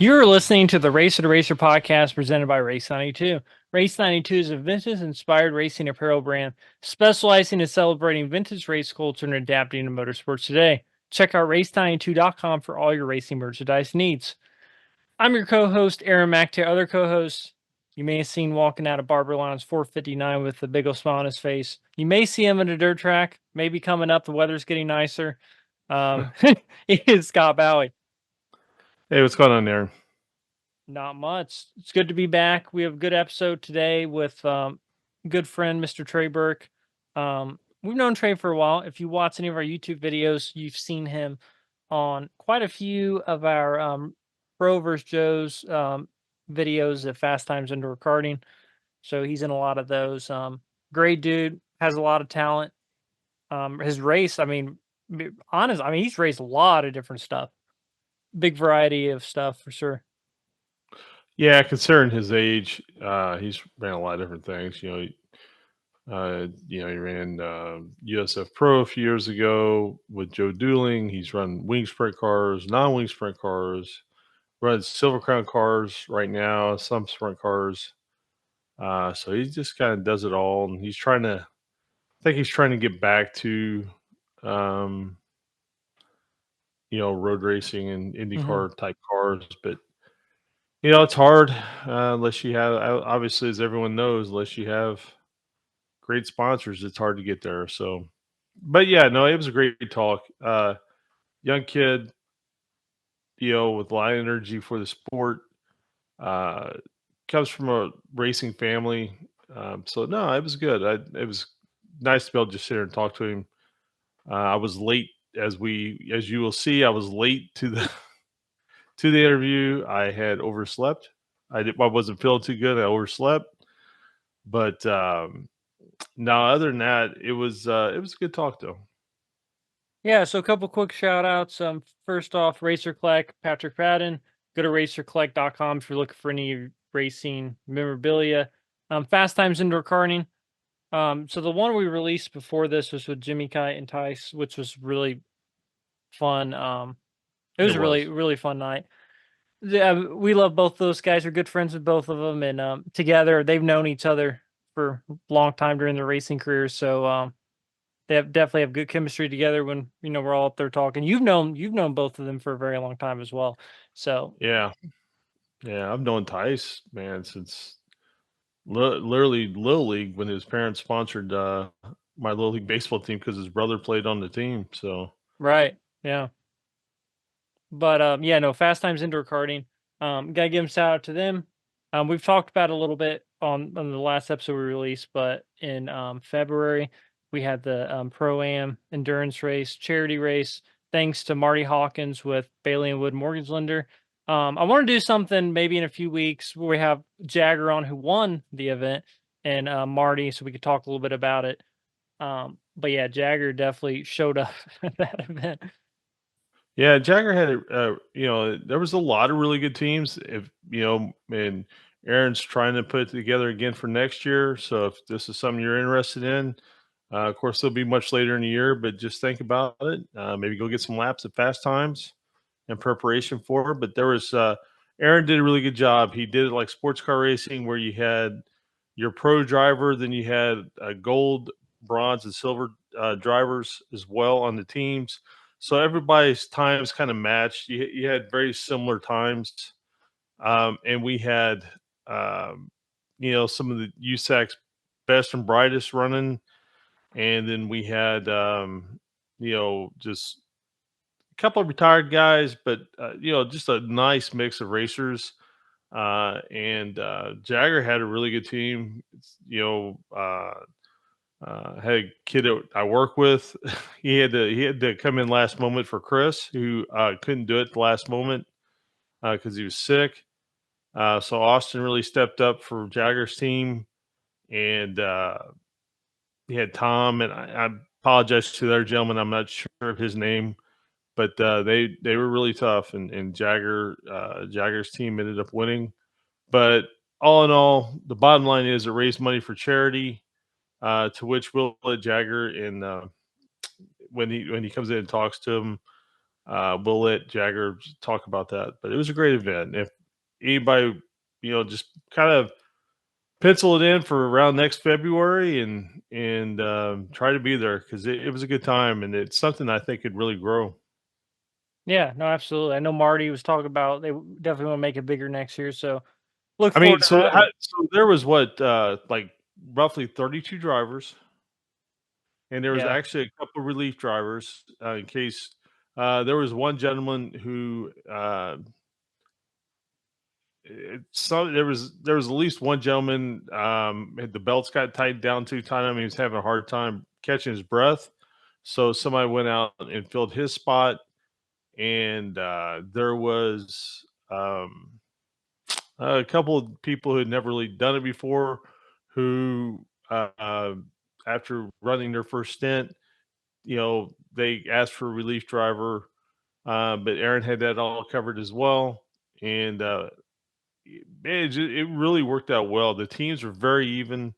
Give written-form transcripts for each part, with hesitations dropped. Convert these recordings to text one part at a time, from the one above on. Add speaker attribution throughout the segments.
Speaker 1: You're listening to the Racer to Racer podcast presented by Race 92. Race 92 is a vintage inspired racing apparel brand specializing in celebrating vintage race culture and adapting to motorsports today. Check out race92.com for all your racing merchandise needs. I'm your co host, Aaron Mack. Other co hosts, you may have seen walking out of Barber Lounge 459 with a big old smile on his face. You may see him at a dirt track, maybe coming up. The weather's getting nicer. It's Scott Bowie.
Speaker 2: Hey, what's going on there?
Speaker 1: Not much. It's good to be back. We have a good episode today with good friend Mr. Trey Burke. We've known Trey for a while. If you watch any of our YouTube videos, you've seen him on quite a few of our Pro vs. Joe's videos of Fast Times Indoor Karting. So he's in a lot of those. Great dude, has a lot of talent. His race, he's raced a lot of different stuff. Big variety of stuff for sure.
Speaker 2: Yeah, considering his age, he's ran a lot of different things. He ran USF Pro a few years ago with Joe Dooling. He's run wing sprint cars, non-wing sprint cars, runs Silver Crown cars right now, some sprint cars. So he just kind of does it all, and I think he's trying to get back to, um, road racing and
Speaker 1: Mm-hmm.
Speaker 2: IndyCar type cars, but it's hard unless you have, obviously, as everyone knows, unless you have great sponsors, it's hard to get there. So, but yeah, no, it was a great talk. Young kid, with a lot of energy for the sport. Uh, Comes from a racing family. So no, it was good. It was nice to be able to just sit here and talk to him. I was late, as you will see. I was late to the to the interview. I had overslept. I wasn't feeling too good. I overslept. But no, other than that, it was a good talk though.
Speaker 1: Yeah, so a couple quick shout outs. First off, Racer Collect, Patrick Fadden. Go to racercollect.com if you're looking for any racing memorabilia. Fast Times Indoor Karting. So the one we released before this was with Jimmy Kite and Tice, which was really fun. It was
Speaker 2: It
Speaker 1: a
Speaker 2: was.
Speaker 1: really fun night. Yeah, we love both those guys. We're good friends with both of them, and together they've known each other for a long time during their racing careers. So they definitely have good chemistry together when we're all up there talking. You've known both of them for a very long time as well. So
Speaker 2: Yeah, yeah. I've known Tice, man, since literally Little League when his parents sponsored my Little League baseball team because his brother played on the team. So
Speaker 1: right, yeah. But yeah, no, Fast Times Indoor Karting. Gotta give them shout out to them. We've talked about it a little bit on the last episode we released, but in February we had the Pro Am endurance race, charity race, thanks to Marty Hawkins with Bailey and Wood Mortgage Lender. I want to do something maybe in a few weeks where we have Jagger on who won the event and Marty, so we could talk a little bit about it. But yeah, Jagger definitely showed up at that event.
Speaker 2: yeah, Jagger had there was a lot of really good teams. If and Aaron's trying to put it together again for next year. So if this is something you're interested in, of course it'll be much later in the year. But just think about it. Maybe go get some laps at Fast Times in preparation for it. But there was Aaron did a really good job. He did it like sports car racing, where you had your pro driver, then you had gold, bronze, and silver drivers as well on the teams. So everybody's times kind of matched. You had very similar times, and we had some of the USAC's best and brightest running, and then we had just couple of retired guys, but just a nice mix of racers. And Jagger had a really good team. Had a kid that I work with. He had to come in last moment for Chris, who couldn't do it the last moment because he was sick. So Austin really stepped up for Jagger's team, and he had Tom, and I apologize to the other gentleman. I'm not sure of his name, but they were really tough, and Jagger's team ended up winning. But all in all, the bottom line is it raised money for charity, to which we'll let Jagger, and when he comes in and talks to him, We'll let Jagger talk about that, but it was a great event. If anybody, just kind of pencil it in for around next February and try to be there because it was a good time and it's something I think could really grow.
Speaker 1: Yeah, no, absolutely. I know Marty was talking about definitely want to make it bigger next year, so look
Speaker 2: I
Speaker 1: forward
Speaker 2: mean,
Speaker 1: to that. And
Speaker 2: so there was what like roughly 32 drivers, and there was
Speaker 1: yeah,
Speaker 2: actually a couple relief drivers in case there was one gentleman who there was at least one gentleman had the belts got tightened down too tight on him. He was having a hard time catching his breath, so somebody went out and filled his spot, and there was a couple of people who had never really done it before who after running their first stint, they asked for a relief driver, but Aaron had that all covered as well, and it really worked out well. The teams were very even,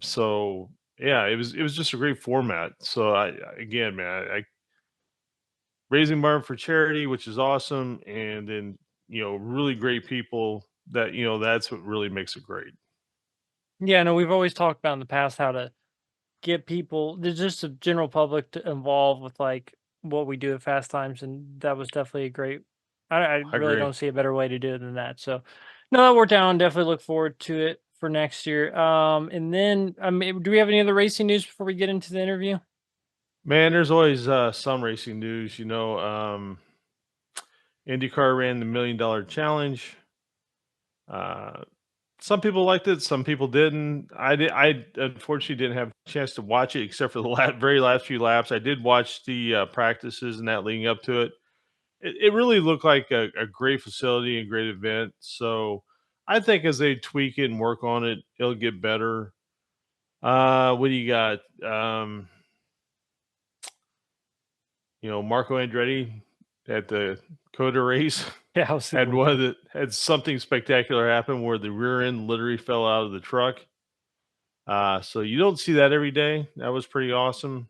Speaker 2: so yeah, it was just a great format. So again, man, raising money for charity, which is awesome, and then really great people that that's what really makes it great.
Speaker 1: yeah, no, we've always talked about in the past how to get people, just the general public, to involve with like what we do at Fast Times, and that was definitely a great. I
Speaker 2: I
Speaker 1: really
Speaker 2: agree.
Speaker 1: don't see a better way to do it than that. So, no, that worked out. And definitely look forward to it for next year. And then, I mean, do we have any other racing news before we get into the interview?
Speaker 2: Man, there's always some racing news. IndyCar ran the $1 million challenge. Uh, some people liked it, some people didn't. I unfortunately didn't have a chance to watch it except for the very last few laps. I did watch the practices and that leading up to it. It really looked like a great facility and great event. So I think as they tweak it and work on it, it'll get better. What do you got? Marco Andretti at the Coda race
Speaker 1: Yeah, I was
Speaker 2: had
Speaker 1: super cool.
Speaker 2: had something spectacular happen where the rear end literally fell out of the truck. So you don't see that every day. That was pretty awesome.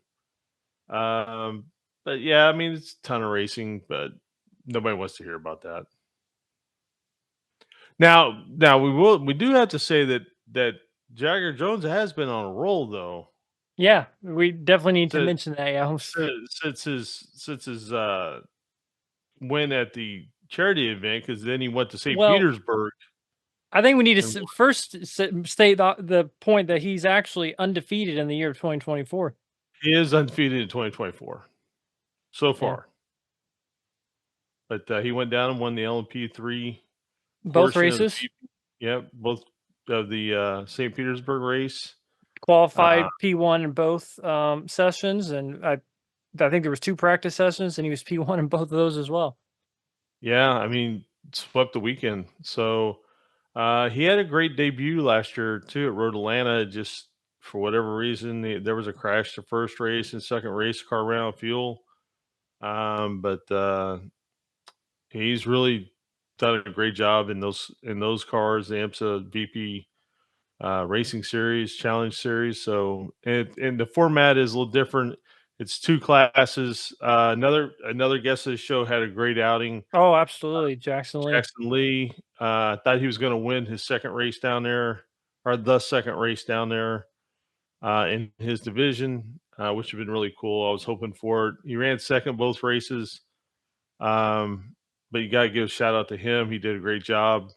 Speaker 2: Um, but yeah, I mean it's a ton of racing, but nobody wants to hear about that. Now we do have to say that Jagger Jones has been on a roll though
Speaker 1: Yeah, we definitely need to
Speaker 2: since
Speaker 1: mention that. Yeah,
Speaker 2: since his win at the charity event because then he went to St.
Speaker 1: well,
Speaker 2: Petersburg
Speaker 1: I think we need to
Speaker 2: and
Speaker 1: first state the point that he's actually undefeated in the year of 2024.
Speaker 2: he is undefeated in 2024 so
Speaker 1: Yeah,
Speaker 2: far. But he went down and won the LMP3
Speaker 1: both
Speaker 2: portion of the
Speaker 1: races
Speaker 2: P yep, both of the St. Petersburg race. Uh,
Speaker 1: qualified P1 in both sessions, and I think there was two practice sessions, and he was P1 in both of those as well.
Speaker 2: yeah, I mean, swept the weekend. So he had a great debut last year too at Road Atlanta. Just for whatever reason, there was a crash the first race and second race, car ran out of fuel. But he's really done a great job in those cars, the IMSA VP racing series, challenge series. So and the format is a little different. It's two classes. Another guest of the show had a great outing.
Speaker 1: Oh, absolutely, Jackson Lee.
Speaker 2: Jackson Lee. Thought he was going to win his second race down there, or the second race down there in his division, which would have been really cool. I was hoping for it. He ran second both races. Um, but you got to give a shout out to him. He did a great job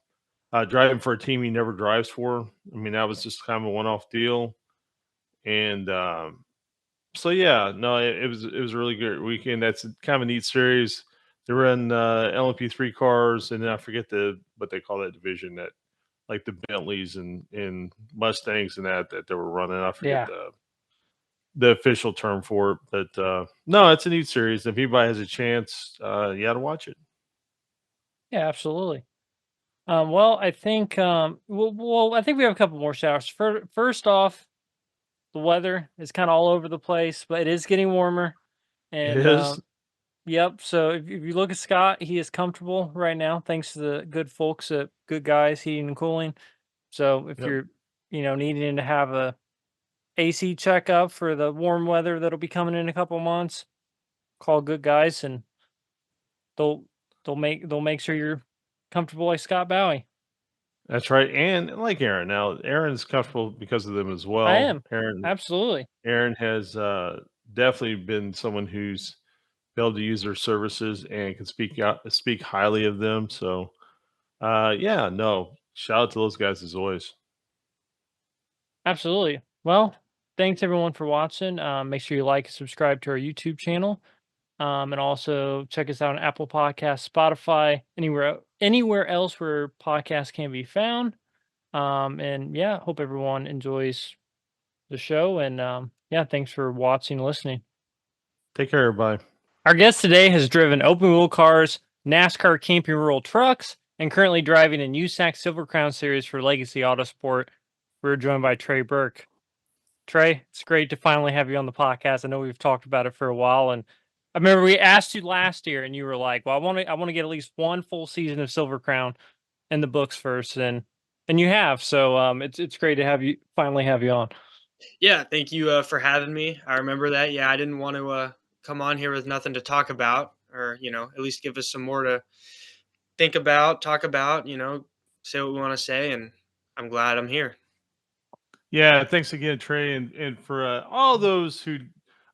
Speaker 2: driving for a team he never drives for. I mean, that was just kind of a one-off deal. And so yeah, no, it was a really good weekend. That's kind of a neat series. They run LMP3 cars, and then I forget what they call that division that like the Bentleys and Mustangs and that they were running. I forget
Speaker 1: Yeah,
Speaker 2: the official term for it, but no, it's a neat series. If anybody has a chance, you got to watch it.
Speaker 1: yeah, absolutely. Well, I think I think we have a couple more showers. First off, the weather is kind of all over the place, but it is getting warmer.
Speaker 2: It
Speaker 1: And
Speaker 2: is.
Speaker 1: yep, so if you look at Scott, he is comfortable right now, thanks to the good folks at Good Guys Heating and Cooling. So if
Speaker 2: Yep.
Speaker 1: you're, needing to have a AC checkup for the warm weather that'll be coming in a couple months, call good guys, and they'll they'll make sure you're comfortable like Scott Bowie.
Speaker 2: That's right, and like Aaron. Now, Aaron's comfortable because of them as
Speaker 1: I
Speaker 2: well.
Speaker 1: am.
Speaker 2: Aaron
Speaker 1: Absolutely.
Speaker 2: Aaron has definitely been someone who's be able to use their services and can speak highly of them. So, yeah, no, shout out to those guys as always.
Speaker 1: Absolutely. Well, thanks everyone for watching. Make sure you like and subscribe to our YouTube channel. And also check us out on Apple Podcasts, Spotify, anywhere else where podcasts can be found. And yeah, hope everyone enjoys the show. And yeah, thanks for watching and listening.
Speaker 2: Take care, everybody.
Speaker 1: Our guest today has driven open wheel cars, NASCAR camping rural trucks, and currently driving in USAC Silver Crown Series for Legacy Autosport. We're joined by Trey Burke. Trey, it's great to finally have you on the podcast. I know we've talked about it for a while, and I remember we asked you last year, and you were like, "Well, I want to get at least one full season of Silver Crown in the books first," and you have. So it's great to have you on.
Speaker 3: Yeah, thank you for having me. I remember that. Yeah, I didn't want to come on here with nothing to talk about, or at least give us some more to think about, talk about. Say what we want to say, and I'm glad I'm here.
Speaker 2: Yeah, thanks again, Trey, and for all those who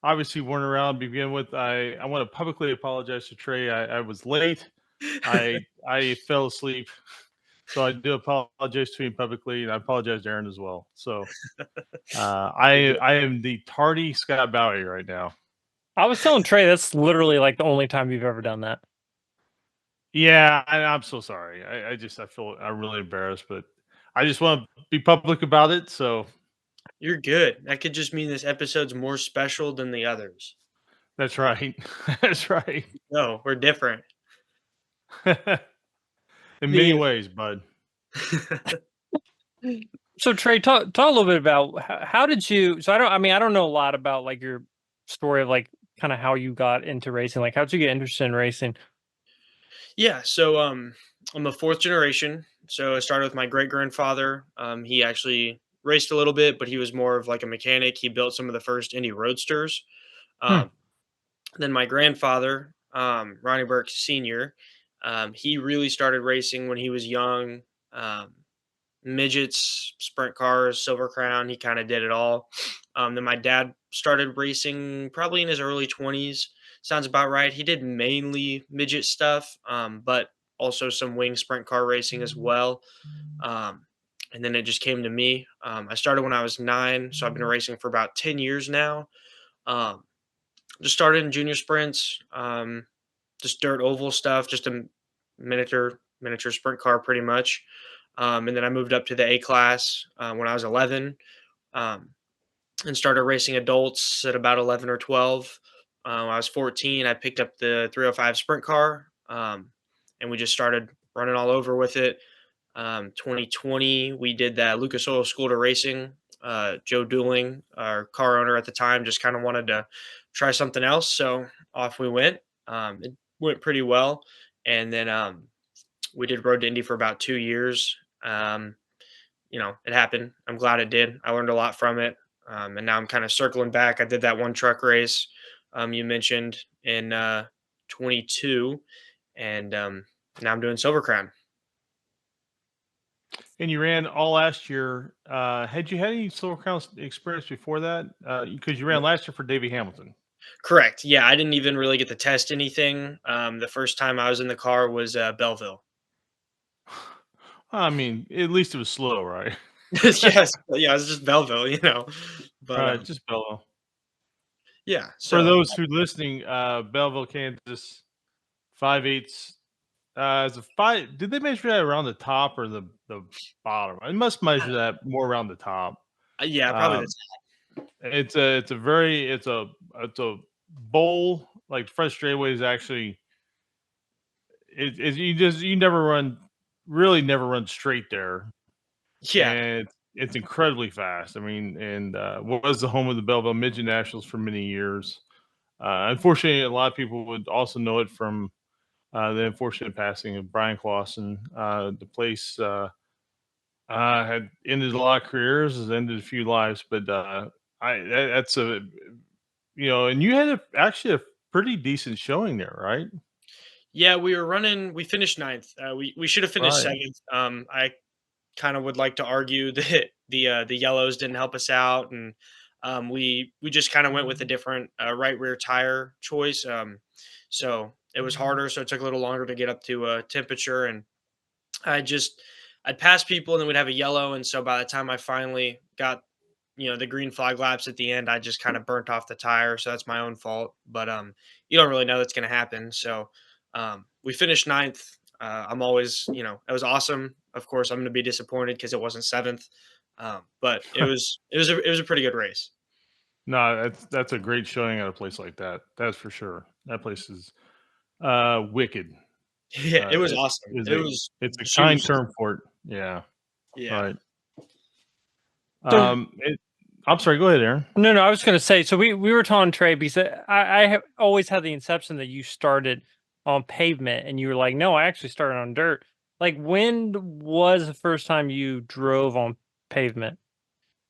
Speaker 2: obviously weren't around to begin with. I want to publicly apologize to Trey. I was late. I fell asleep, so I do apologize to him publicly, and I apologize to Aaron as well. So
Speaker 3: You're good.
Speaker 2: I am the tardy Scott Bowie right now.
Speaker 1: I was telling Trey that's literally like the only time you've ever done that.
Speaker 2: Yeah, I'm so sorry. I feel I'm really embarrassed, but I just want to be public about it. So
Speaker 3: You're good. That could just mean this episode's more special than the others.
Speaker 2: that's right. That's right.
Speaker 3: No, we're different.
Speaker 2: In many
Speaker 1: The
Speaker 2: ways, bud.
Speaker 1: So Trey, talk a little bit about how did you? So I don't know a lot about like your story of like kind of how you got into racing. Like, how'd you get interested in racing?
Speaker 3: Yeah, so I'm a fourth generation. So I started with my great grandfather. He actually raced a little bit, but he was more of like a mechanic. He built some of the first Indy Roadsters.
Speaker 1: Hmm.
Speaker 3: Um, then my grandfather, Ronnie Burke Sr., he really started racing when he was young. Um, Midgets, sprint cars, Silver Crown. He kind of did it all. Then my dad started racing probably in his early 20s. Sounds about right. He did mainly midget stuff, but also some wing sprint car racing as well. Um, and then it just came to me. I started when I was 9, so I've been racing for about 10 years now. Um, just started in junior sprints, just dirt oval stuff, just a miniature sprint car, pretty much. And then I moved up to the A class when I was 11, um, and started racing adults at about 11 or 12. I was 14. I picked up the 305 sprint car, and we just started running all over with it. 2020, we did that Lucas Oil School to Racing. Joe Dooling, our car owner at the time, just kind of wanted to try something else. So off we went. It went pretty well. And then we did Road to Indy for about 2 years. Um, it happened. I'm glad it did. I learned a lot from it. And now I'm kind of circling back. I did that one truck race you mentioned in 22. And now I'm doing Silver Crown.
Speaker 2: And you ran all last year. Had you had any Silver Crown experience before that? Because you ran last year for Davey Hamilton.
Speaker 3: Correct. Yeah, I didn't even really get to test anything. The first time I was in the car was Belleville.
Speaker 2: I mean, at least it was slow, right?
Speaker 3: Yes, yeah, it's just Belleville. But
Speaker 2: Just Belleville.
Speaker 3: yeah,
Speaker 2: For
Speaker 3: so
Speaker 2: those who listening, Belleville, Kansas, 5/8. Is a five? Did they measure that around the top or the bottom? I must measure that more around the top.
Speaker 3: yeah, probably
Speaker 2: Um, it's a bowl, like front straightaway is actually you never never run straight there,
Speaker 3: yeah,
Speaker 2: and it's incredibly fast. I mean, and was the home of the Belleville Midget Nationals for many years. Unfortunately, a lot of people would also know it from the unfortunate passing of Brian Clausen. The place had ended a lot of careers, has ended a few lives, but that's a and you had actually pretty decent showing there, right?
Speaker 3: Yeah, we finished ninth. We should have finished
Speaker 2: Right.
Speaker 3: seventh. I kind of would like to argue that the yellows didn't help us out, and we just kind of went with a different right rear tire choice. So it was harder, so it took a little longer to get up to temperature, and I just I'd pass people, and then we'd have a yellow, and so by the time I finally got the green flag laps at the end, I just kind of burnt off the tire, so that's my own fault. But you don't really know that's going to happen. So we finished ninth. I'm always, it was awesome. Of course, I'm going to be disappointed because it wasn't seventh, but it was a pretty good race.
Speaker 2: No, that's a great showing at a place like that. That's for sure. That place is wicked.
Speaker 3: Yeah, it was
Speaker 2: It
Speaker 3: awesome.
Speaker 2: is
Speaker 3: It
Speaker 2: a
Speaker 3: was
Speaker 2: it's a
Speaker 3: super.
Speaker 2: kind term for it. Yeah.
Speaker 3: Yeah.
Speaker 2: Right.
Speaker 1: So
Speaker 2: I'm sorry, go ahead, Aaron.
Speaker 1: no, I was going to say. So we were talking Trey because I have always had the inception that you started on pavement, and you were like, no, I actually started on dirt. Like, when was the first time you drove on pavement?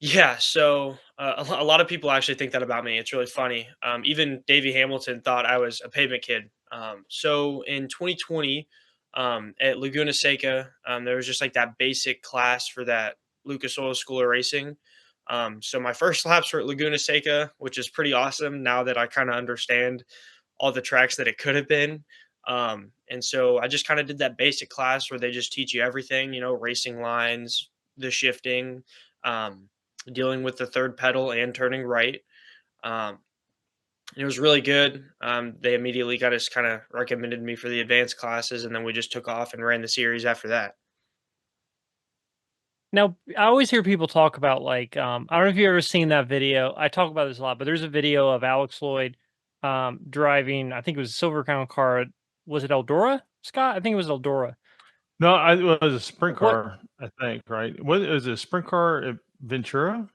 Speaker 3: Yeah, so a lot of people actually think that about me. It's really funny. Even Davey Hamilton thought I was a pavement kid. So in 2020, at Laguna Seca, there was just like that basic class for that Lucas Oil School of Racing. So my first laps were at Laguna Seca, which is pretty awesome now that I kind of understand all the tracks that it could have been. And so I just kind of did that basic class where they just teach you everything, racing lines, the shifting. Dealing with the third pedal and turning right. Um, it was really good. They immediately got us kind of recommended me for the advanced classes, and then we just took off and ran the series after that.
Speaker 1: Now, I always hear people talk about like I don't know if you've ever seen that video. I talk about this a lot, but there's a video of Alex Lloyd driving. I think it was a Silver Crown car. Was it Eldora, Scott? I think it was Eldora.
Speaker 2: No, it was a sprint
Speaker 1: What?
Speaker 2: car, I think, right? What is it, a sprint car at Ventura?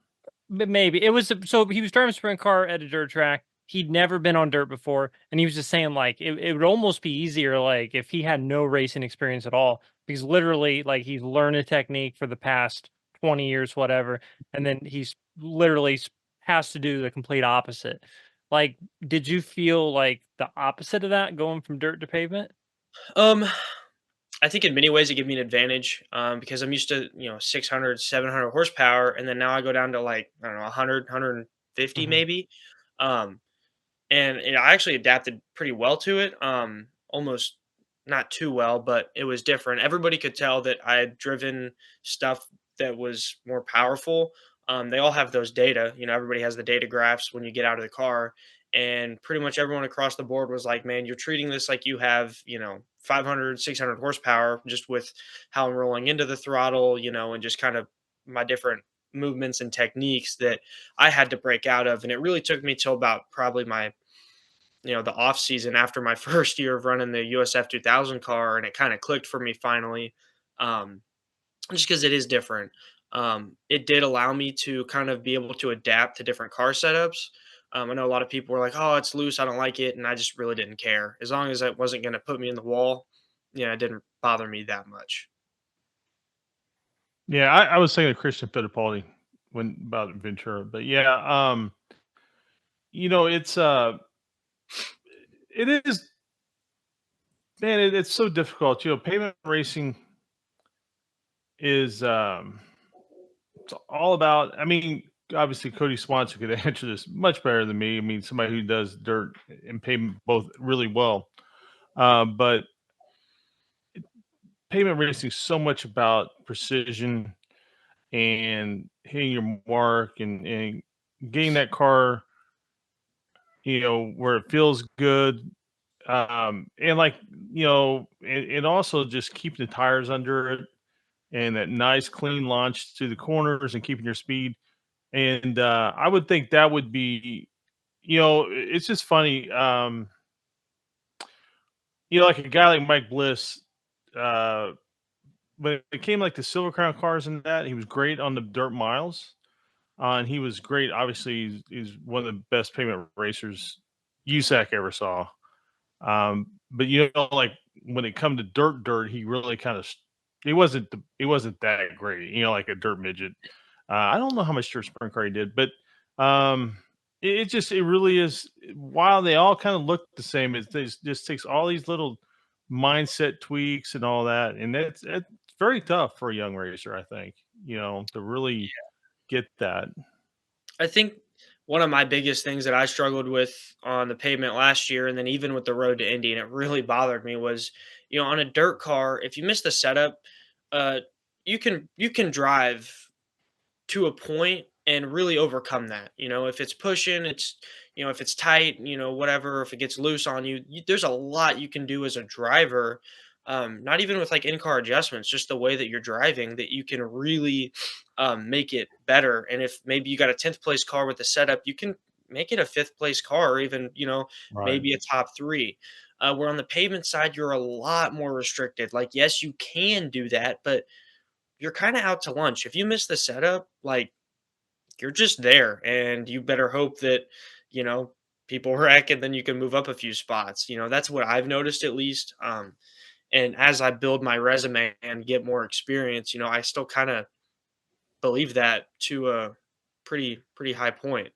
Speaker 1: Maybe it was. So he was driving a sprint car at a dirt track. He'd never been on dirt before, and he was just saying like it would almost be easier like if he had no racing experience at all, because literally like he's learned a technique for the past 20 years, whatever, and then he's literally has to do the complete opposite. Like, did you feel like the opposite of that going from dirt to pavement?
Speaker 3: Um, I think in many ways it gave me an advantage because I'm used to 600, 700 horsepower, and then now I go down to like I don't know 100, 150
Speaker 1: Hmm.
Speaker 3: maybe. Um, and I actually adapted pretty well to it. Almost not too well, but it was different. Everybody could tell that I had driven stuff that was more powerful. They all have those data. Everybody has the data graphs when you get out of the car, and pretty much everyone across the board was like, "Man, you're treating this like you have 500, 600 horsepower just with how I'm rolling into the throttle, and just kind of my different movements and techniques that I had to break out of." And it really took me till about probably my the off season after my first year of running the USF 2000 car, and it kind of clicked for me finally, um, just because it is different. It did allow me to kind of be able to adapt to different car setups. I know a lot of people were like, "Oh, it's loose. I don't like it," and I just really didn't care as long as it wasn't going to put me in the wall. Yeah, it didn't bother me that much.
Speaker 2: Yeah, I was thinking of Christian Fittipaldi when about Ventura, but yeah, it's it is, man, it's so difficult. Pavement racing is it's all about. I mean, obviously Cody Swanson could answer this much better than me. I mean, somebody who does dirt and pavement both really well. But pavement racing is so much about precision and hitting your mark and getting that car, where it feels good. And like, and also just keeping the tires under it and that nice clean launch to the corners and keeping your speed. And I would think that would be, it's just funny. Like a guy like Mike Bliss, uh, when it came like the Silver Crown cars and that, he was great on the dirt miles. And he was great. Obviously, he's one of the best pavement racers USAC ever saw. But like when it come to dirt, he really kind of he wasn't that great. Like a dirt midget. I don't know how much dirt sprint car he did, but um, it really is. While they all kind of look the same, it just takes all these little mindset tweaks and all that, and it's very tough for a young racer, I think, to really get that.
Speaker 3: I think one of my biggest things that I struggled with on the pavement last year, and then even with the road to Indy, and it really bothered me was, on a dirt car, if you miss the setup, uh, you can drive to a point and really overcome that. If it's pushing, if it's tight, whatever, if it gets loose on you, there's a lot you can do as a driver. Not even with like in-car adjustments, just the way that you're driving, that you can really make it better. And if maybe you got a 10th place car with the setup, you can make it a 5th place car, or even,
Speaker 2: Right.
Speaker 3: maybe a top three. Where on the pavement side, you're a lot more restricted. Like, yes, you can do that, but you're kind of out to lunch. If you miss the setup, like, you're just there, and you better hope that, you know, people wreck and then you can move up a few spots. That's what I've noticed, at least. And as I build my resume and get more experience, I still kind of believe that to a pretty high point.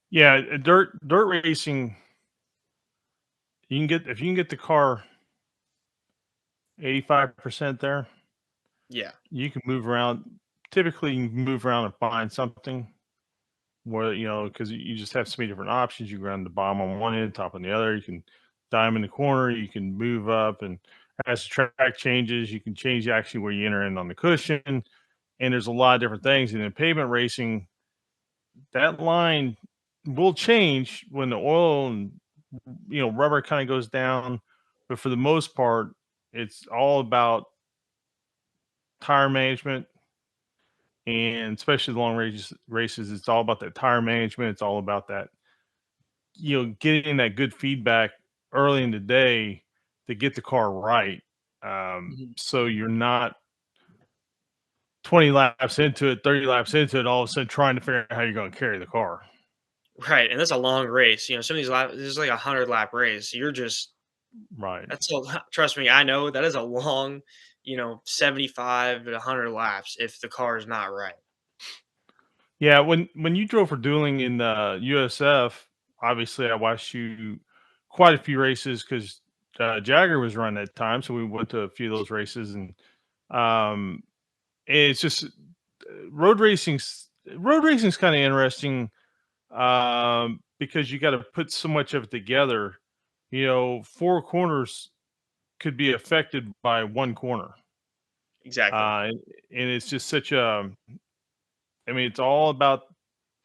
Speaker 2: Yeah, dirt racing, you can get if you can get the car 85% there,
Speaker 3: Yeah,
Speaker 2: you can move around. Typically, you can move around and find something where, because you just have so many different options. You can run the bottom on one end, top on the other. You can dime in the corner. You can move up, and as the track changes, you can change actually where you enter in on the cushion. And there's a lot of different things. And in pavement racing, that line will change when the oil and rubber kind of goes down. But for the most part, it's all about tire management, and especially the long races, it's all about that tire management. It's all about that, getting that good feedback early in the day to get the car right.
Speaker 3: Mhm.
Speaker 2: So you're not 20 laps into it, 30 laps into it, all of a sudden trying to figure out how you're going to carry the car.
Speaker 3: Right. And that's a long race. Some of these laps, this is like 100 lap race. You're just
Speaker 2: Right.
Speaker 3: That's a lot. Trust me, I know that is a long, 75 to 100 laps if the car is not right.
Speaker 2: Yeah. When you drove for dueling in the USF, obviously I watched you quite a few races because Jagger was running at the time. So we went to a few of those races, and um, it's just road racing's kind of interesting, because you got to put so much of it together. Four corners could be affected by one corner,
Speaker 3: Exactly.
Speaker 2: and it's just such a. I mean, it's all about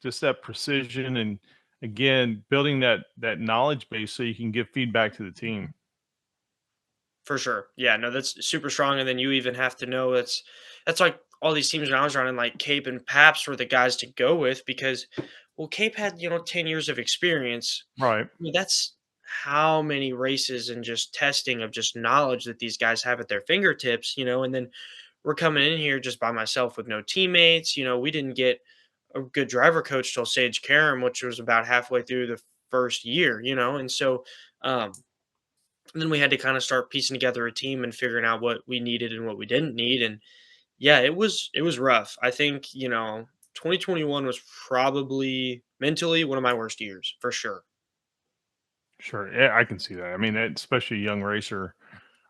Speaker 2: just that precision, and again, building that knowledge base so you can give feedback to the team.
Speaker 3: For sure. Yeah, no, that's super strong. And then you even have to know that's like all these teams when I was running, like Cape and Paps were the guys to go with because, well, Cape had, 10 years of experience.
Speaker 2: Right.
Speaker 3: That's how many races and just testing of just knowledge that these guys have at their fingertips, and then we're coming in here just by myself with no teammates. We didn't get a good driver coach till Sage Karam, which was about halfway through the first year, and so um and then we had to kind of start piecing together a team and figuring out what we needed and what we didn't need. And yeah, it was rough. I think, 2021 was probably mentally one of my worst years for sure.
Speaker 2: Sure. Yeah, I can see that. I mean, especially a young racer.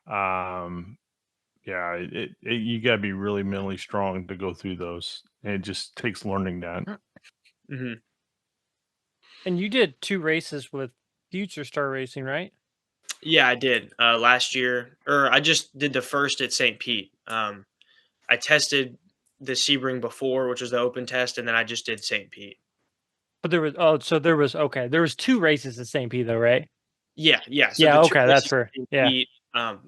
Speaker 2: Um, yeah, you got to be really mentally strong to go through those. And it just takes learning that.
Speaker 3: Hmm.
Speaker 1: And you did 2 races with Future Star Racing, right?
Speaker 3: Yeah, I did last year, or I just did the first at St. Pete. I tested the Sebring before, which was the open test, and then I just did St. Pete.
Speaker 1: But there was so there was okay, there was 2 races at St. Pete though, right?
Speaker 3: Yeah, yeah. So
Speaker 1: Yeah,
Speaker 3: the two
Speaker 1: okay, that's
Speaker 3: races
Speaker 1: where
Speaker 3: at St.
Speaker 1: yeah.
Speaker 3: Pete,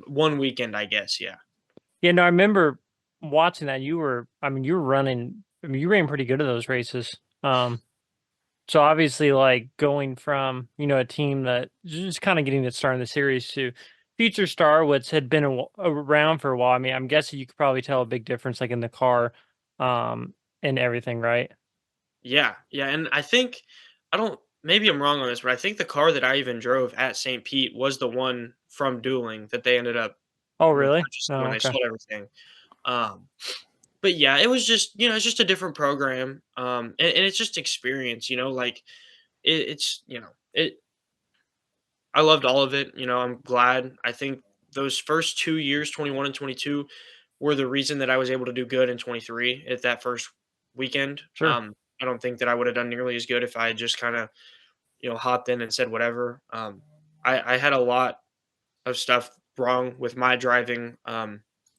Speaker 3: one weekend, I guess. Yeah.
Speaker 1: Yeah, no, I remember watching that. You were running. You ran pretty good at those races. So obviously, like going from a team that just kind of getting its start in the series to Future Star, which had been around for a while. I mean, I'm guessing you could probably tell a big difference, like in the car, and everything, right?
Speaker 3: Yeah, yeah, and I think I don't maybe I'm wrong on this, but I think the car that I even drove at St. Pete was the one from dueling that they ended up
Speaker 1: Oh, really?
Speaker 3: repurchasing
Speaker 1: Oh,
Speaker 3: when they
Speaker 1: okay.
Speaker 3: sold everything. Um, but yeah, it was just, it's just a different program. And it's just experience, like it's, I loved all of it. I'm glad. I think those first 2 years, 21 and 22, were the reason that I was able to do good in 23 at that first weekend.
Speaker 1: Sure.
Speaker 3: I don't think that I would have done nearly as good if I had just kind of, hopped in and said whatever. I had a lot of stuff wrong with my driving,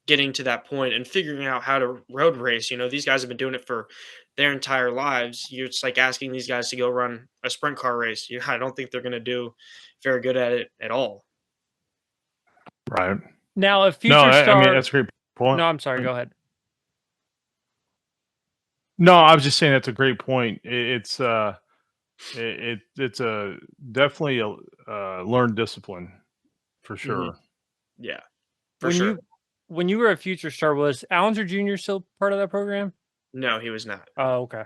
Speaker 3: getting to that point and figuring out how to road race. These guys have been doing it for their entire lives. You're just like asking these guys to go run a sprint car race. I don't think they're going to do very good at it at all.
Speaker 2: Right.
Speaker 1: Now, a
Speaker 2: No,
Speaker 1: future
Speaker 2: I mean,
Speaker 1: star.
Speaker 2: that's a great point.
Speaker 1: No, I'm sorry. Go ahead.
Speaker 2: No, I was just saying that's a great point. It's a definitely a learned discipline for
Speaker 3: Hmm.
Speaker 2: sure.
Speaker 3: Yeah, for
Speaker 1: When
Speaker 3: sure.
Speaker 1: you were a future star, was Allenser Jr. still part of that program?
Speaker 3: No, he was not.
Speaker 1: Oh, okay.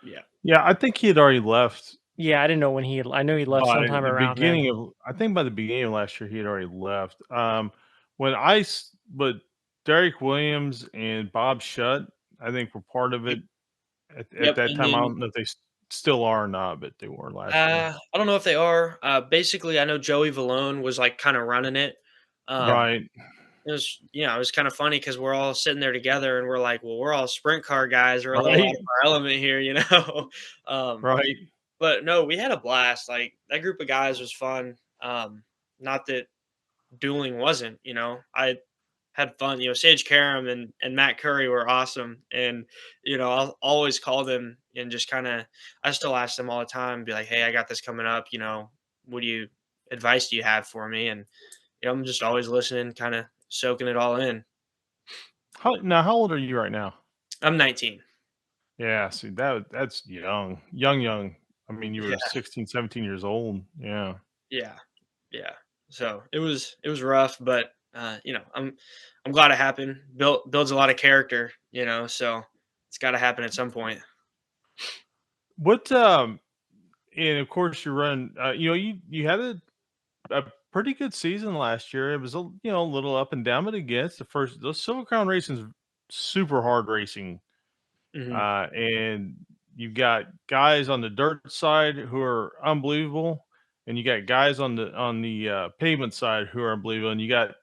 Speaker 3: Yeah.
Speaker 2: Yeah, I think he had already left
Speaker 1: Yeah, I didn't know when I know he left
Speaker 2: by
Speaker 1: sometime
Speaker 2: the
Speaker 1: around then.
Speaker 2: beginning of. I think by the beginning of last year he had already left. But Derek Williams and Bob Shutt, I think, were part of it at
Speaker 3: Yep.
Speaker 2: that
Speaker 3: And
Speaker 2: time. I
Speaker 3: then
Speaker 2: don't know if they still are or not, but they were last year.
Speaker 3: I don't know if they are. Basically, I know Joey Valone was like kind of running it. Um,
Speaker 2: Right,
Speaker 3: it was kind of funny because we're all sitting there together and we're like, well, we're all sprint car guys. We're a little out
Speaker 2: right,
Speaker 3: of our element here. um,
Speaker 2: right.
Speaker 3: but no, we had a blast. Like that group of guys was fun. Not that dueling wasn't. I had fun. Sage Karam and Matt Curry were awesome, and I'll always call them and just kind of. I still ask them all the time, be like, "Hey, I got this coming up. What advice do you have for me?" And I'm just always listening, kind of soaking it all in.
Speaker 2: How old are you right now?
Speaker 3: I'm 19.
Speaker 2: Yeah, see that's young, young. I mean, you
Speaker 3: Yeah,
Speaker 2: were 16, 17 years old. Yeah.
Speaker 3: yeah, yeah. So it was rough, but I'm glad it happened. Builds a lot of character, So it's got to happen at some point.
Speaker 2: What and of course you run you had a pretty good season last year. It was a little up and down, but again, it's the first those Silver Crown racing is super hard racing.
Speaker 3: Hmm.
Speaker 2: And you've got guys on the dirt side who are unbelievable, and you got guys on the pavement side who are unbelievable, and you got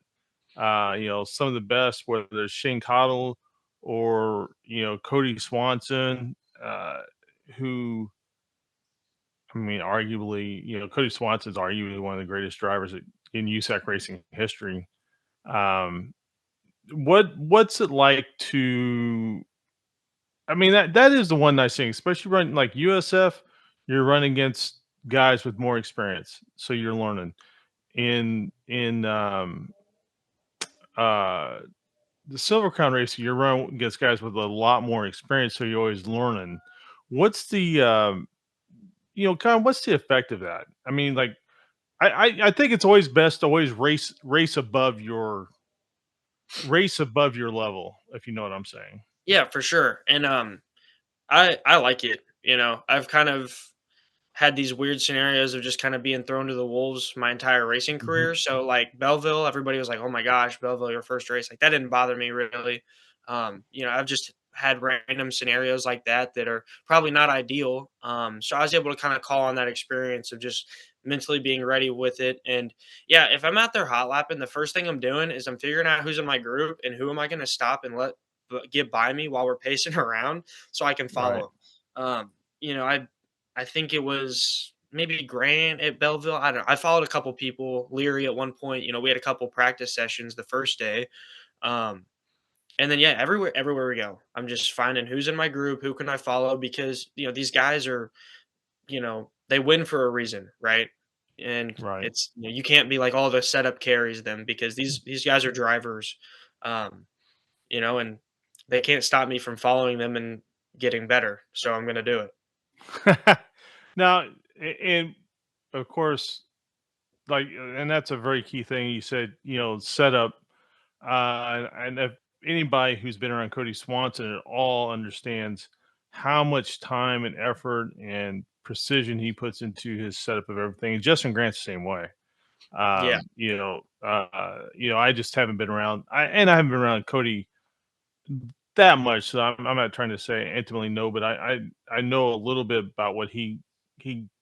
Speaker 2: some of the best, whether it's Shane Cottle or Cody Swanson, who I mean, arguably, Cody Swanson's arguably one of the greatest drivers in USAC racing history. Um, what's it like to? I mean, that is the one nice thing, especially running like USF. You're running against guys with more experience, so you're learning. In uh, the Silver Crown racing, you're running against guys with a lot more experience, so you're always learning. What's the kind of what's the effect of that? I mean, like I think it's always best to always race above your level, if you know what I'm saying.
Speaker 3: Yeah, for sure. And I like it. I've kind of had these weird scenarios of just kind of being thrown to the wolves my entire racing
Speaker 2: Mhm.
Speaker 3: career. So like Belleville, everybody was like, "Oh my gosh, Belleville, your first race." Like that didn't bother me really. I've just had random scenarios like that are probably not ideal. So I was able to kind of call on that experience of just mentally being ready with it. And yeah, if I'm out there hot lapping, the first thing I'm doing is I'm figuring out who's in my group and who am I going to stop and let get by me while we're pacing around so I can
Speaker 2: Right.
Speaker 3: follow. I think it was maybe Grant at Belleville. I don't know. I followed a couple people, Leary at one point. We had a couple practice sessions the first day. Um, and then yeah, everywhere we go, I'm just finding who's in my group, who can I follow because these guys are, they win for a reason, right? And
Speaker 2: Right.
Speaker 3: it's you can't be like all the setup carries them because these guys are drivers, um, and they can't stop me from following them and getting better. So I'm gonna do it.
Speaker 2: Now, and of course, like, and that's a very key thing you said. Setup. And if anybody who's been around Cody Swanson at all understands how much time and effort and precision he puts into his setup of everything. And Justin Grant's the same way.
Speaker 3: Yeah.
Speaker 2: I just haven't been around. I haven't been around Cody that much, so I'm not trying to say intimately no, but I know a little bit about what he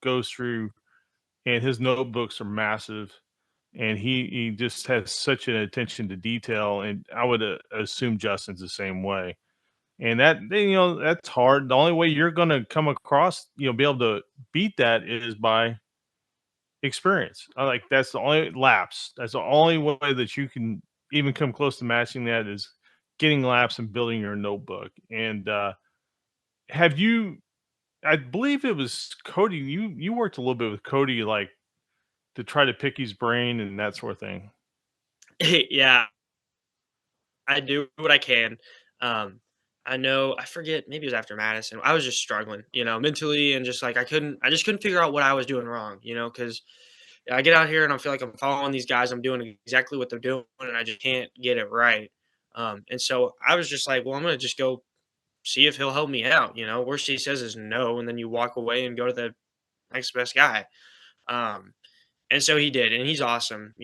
Speaker 2: goes through, and his notebooks are massive, and he just has such an attention to detail, and I would assume Justin's the same way. And that's hard. The only way you're going to come across, be able to beat that is by experience. Like that's the only laps. That's the only way that you can even come close to matching that is getting laps and building your notebook. And have you? I believe it was Cody. You worked a little bit with Cody, like to try to pick his brain and that sort of thing.
Speaker 3: Yeah, I do what I can. Um, I know I forget, maybe it was after Madison. I was just struggling, mentally, and just like I just couldn't figure out what I was doing wrong, because I get out here and I feel like I'm following these guys, I'm doing exactly what they're doing, and I just can't get it right. And so I was just like, well, I'm gonna just go see if he'll help me out. Worst he says is no, and then you walk away and go to the next best guy. Um, and so he did, and he's awesome,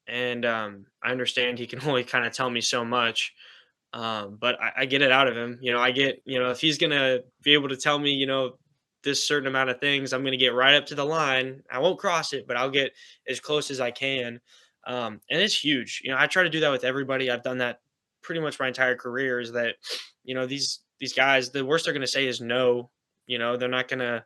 Speaker 3: and I understand he can only kind of tell me so much. But I get it out of him. I get, if he's gonna be able to tell me, this certain amount of things, I'm gonna get right up to the line. I won't cross it, but I'll get as close as I can. And it's huge. I try to do that with everybody. I've done that pretty much my entire career. Is that, these guys, the worst they're gonna say is no. They're not gonna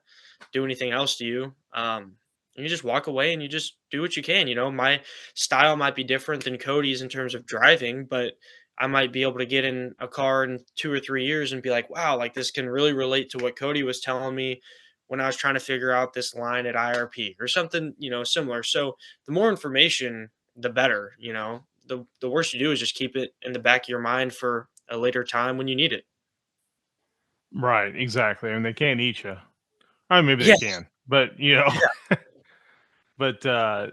Speaker 3: do anything else to you. And you just walk away and you just do what you can. My style might be different than Cody's in terms of driving, but I might be able to get in a car in 2 or 3 years and be like, wow, like this can really relate to what Cody was telling me when I was trying to figure out this line at IRP or something, similar. So the more information, the better. The worst you do is just keep it in the back of your mind for a later time when you need it.
Speaker 2: Right, exactly. And they can't eat you. I mean, maybe they
Speaker 3: Yeah.
Speaker 2: can, but
Speaker 3: Yeah.
Speaker 2: but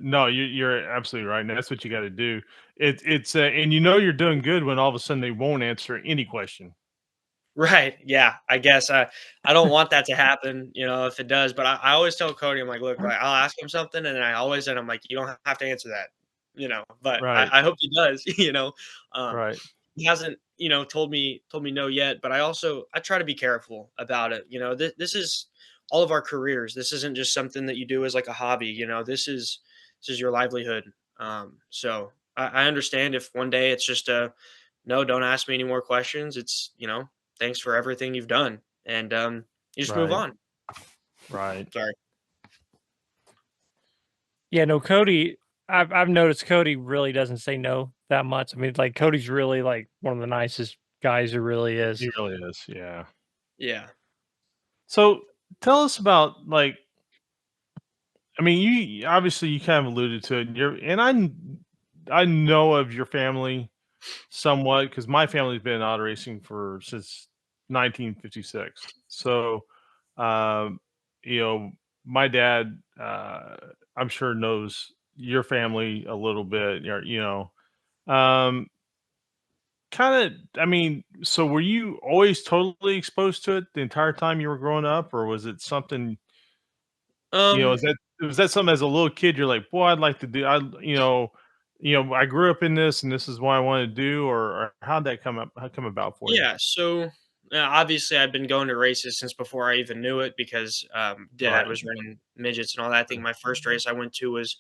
Speaker 2: no, you're absolutely right. And that's what you got to do. And you're doing good when all of a sudden they won't answer any question.
Speaker 3: Right. Yeah. I guess I don't want that to happen, if it does. But I always tell Cody, I'm like, look, like, I'll ask him something, and then I always and I'm like, you don't have to answer that, But
Speaker 2: Right,
Speaker 3: I hope he does, Um,
Speaker 2: right,
Speaker 3: he hasn't, told me no yet, but I try to be careful about it. This is all of our careers. This isn't just something that you do as like a hobby. This is your livelihood. So I understand if one day it's just a no, don't ask me any more questions. It's thanks for everything you've done, and you just move
Speaker 2: right,
Speaker 3: on.
Speaker 2: right.
Speaker 3: Sorry.
Speaker 1: Yeah, no, Cody. I've noticed Cody really doesn't say no that much. I mean, like Cody's really like one of the nicest guys there really is.
Speaker 2: He really is. Yeah.
Speaker 3: Yeah.
Speaker 2: So tell us about like, I mean, obviously you kind of alluded to it. I know of your family somewhat because my family's been in auto racing for since 1956. So, um, you know, my dad, I'm sure knows your family a little bit. Um, kind of. I mean, so were you always totally exposed to it the entire time you were growing up, or was it something?
Speaker 3: Um.
Speaker 2: Is that was that something as a little kid you're like, boy, I'd like to do. I grew up in this, and this is what I want to do, or how'd that come up? How come about for you?
Speaker 3: Yeah. So obviously, I've been going to races since before I even knew it because Dad
Speaker 2: Right.
Speaker 3: was running midgets and all that. I think my first race I went to was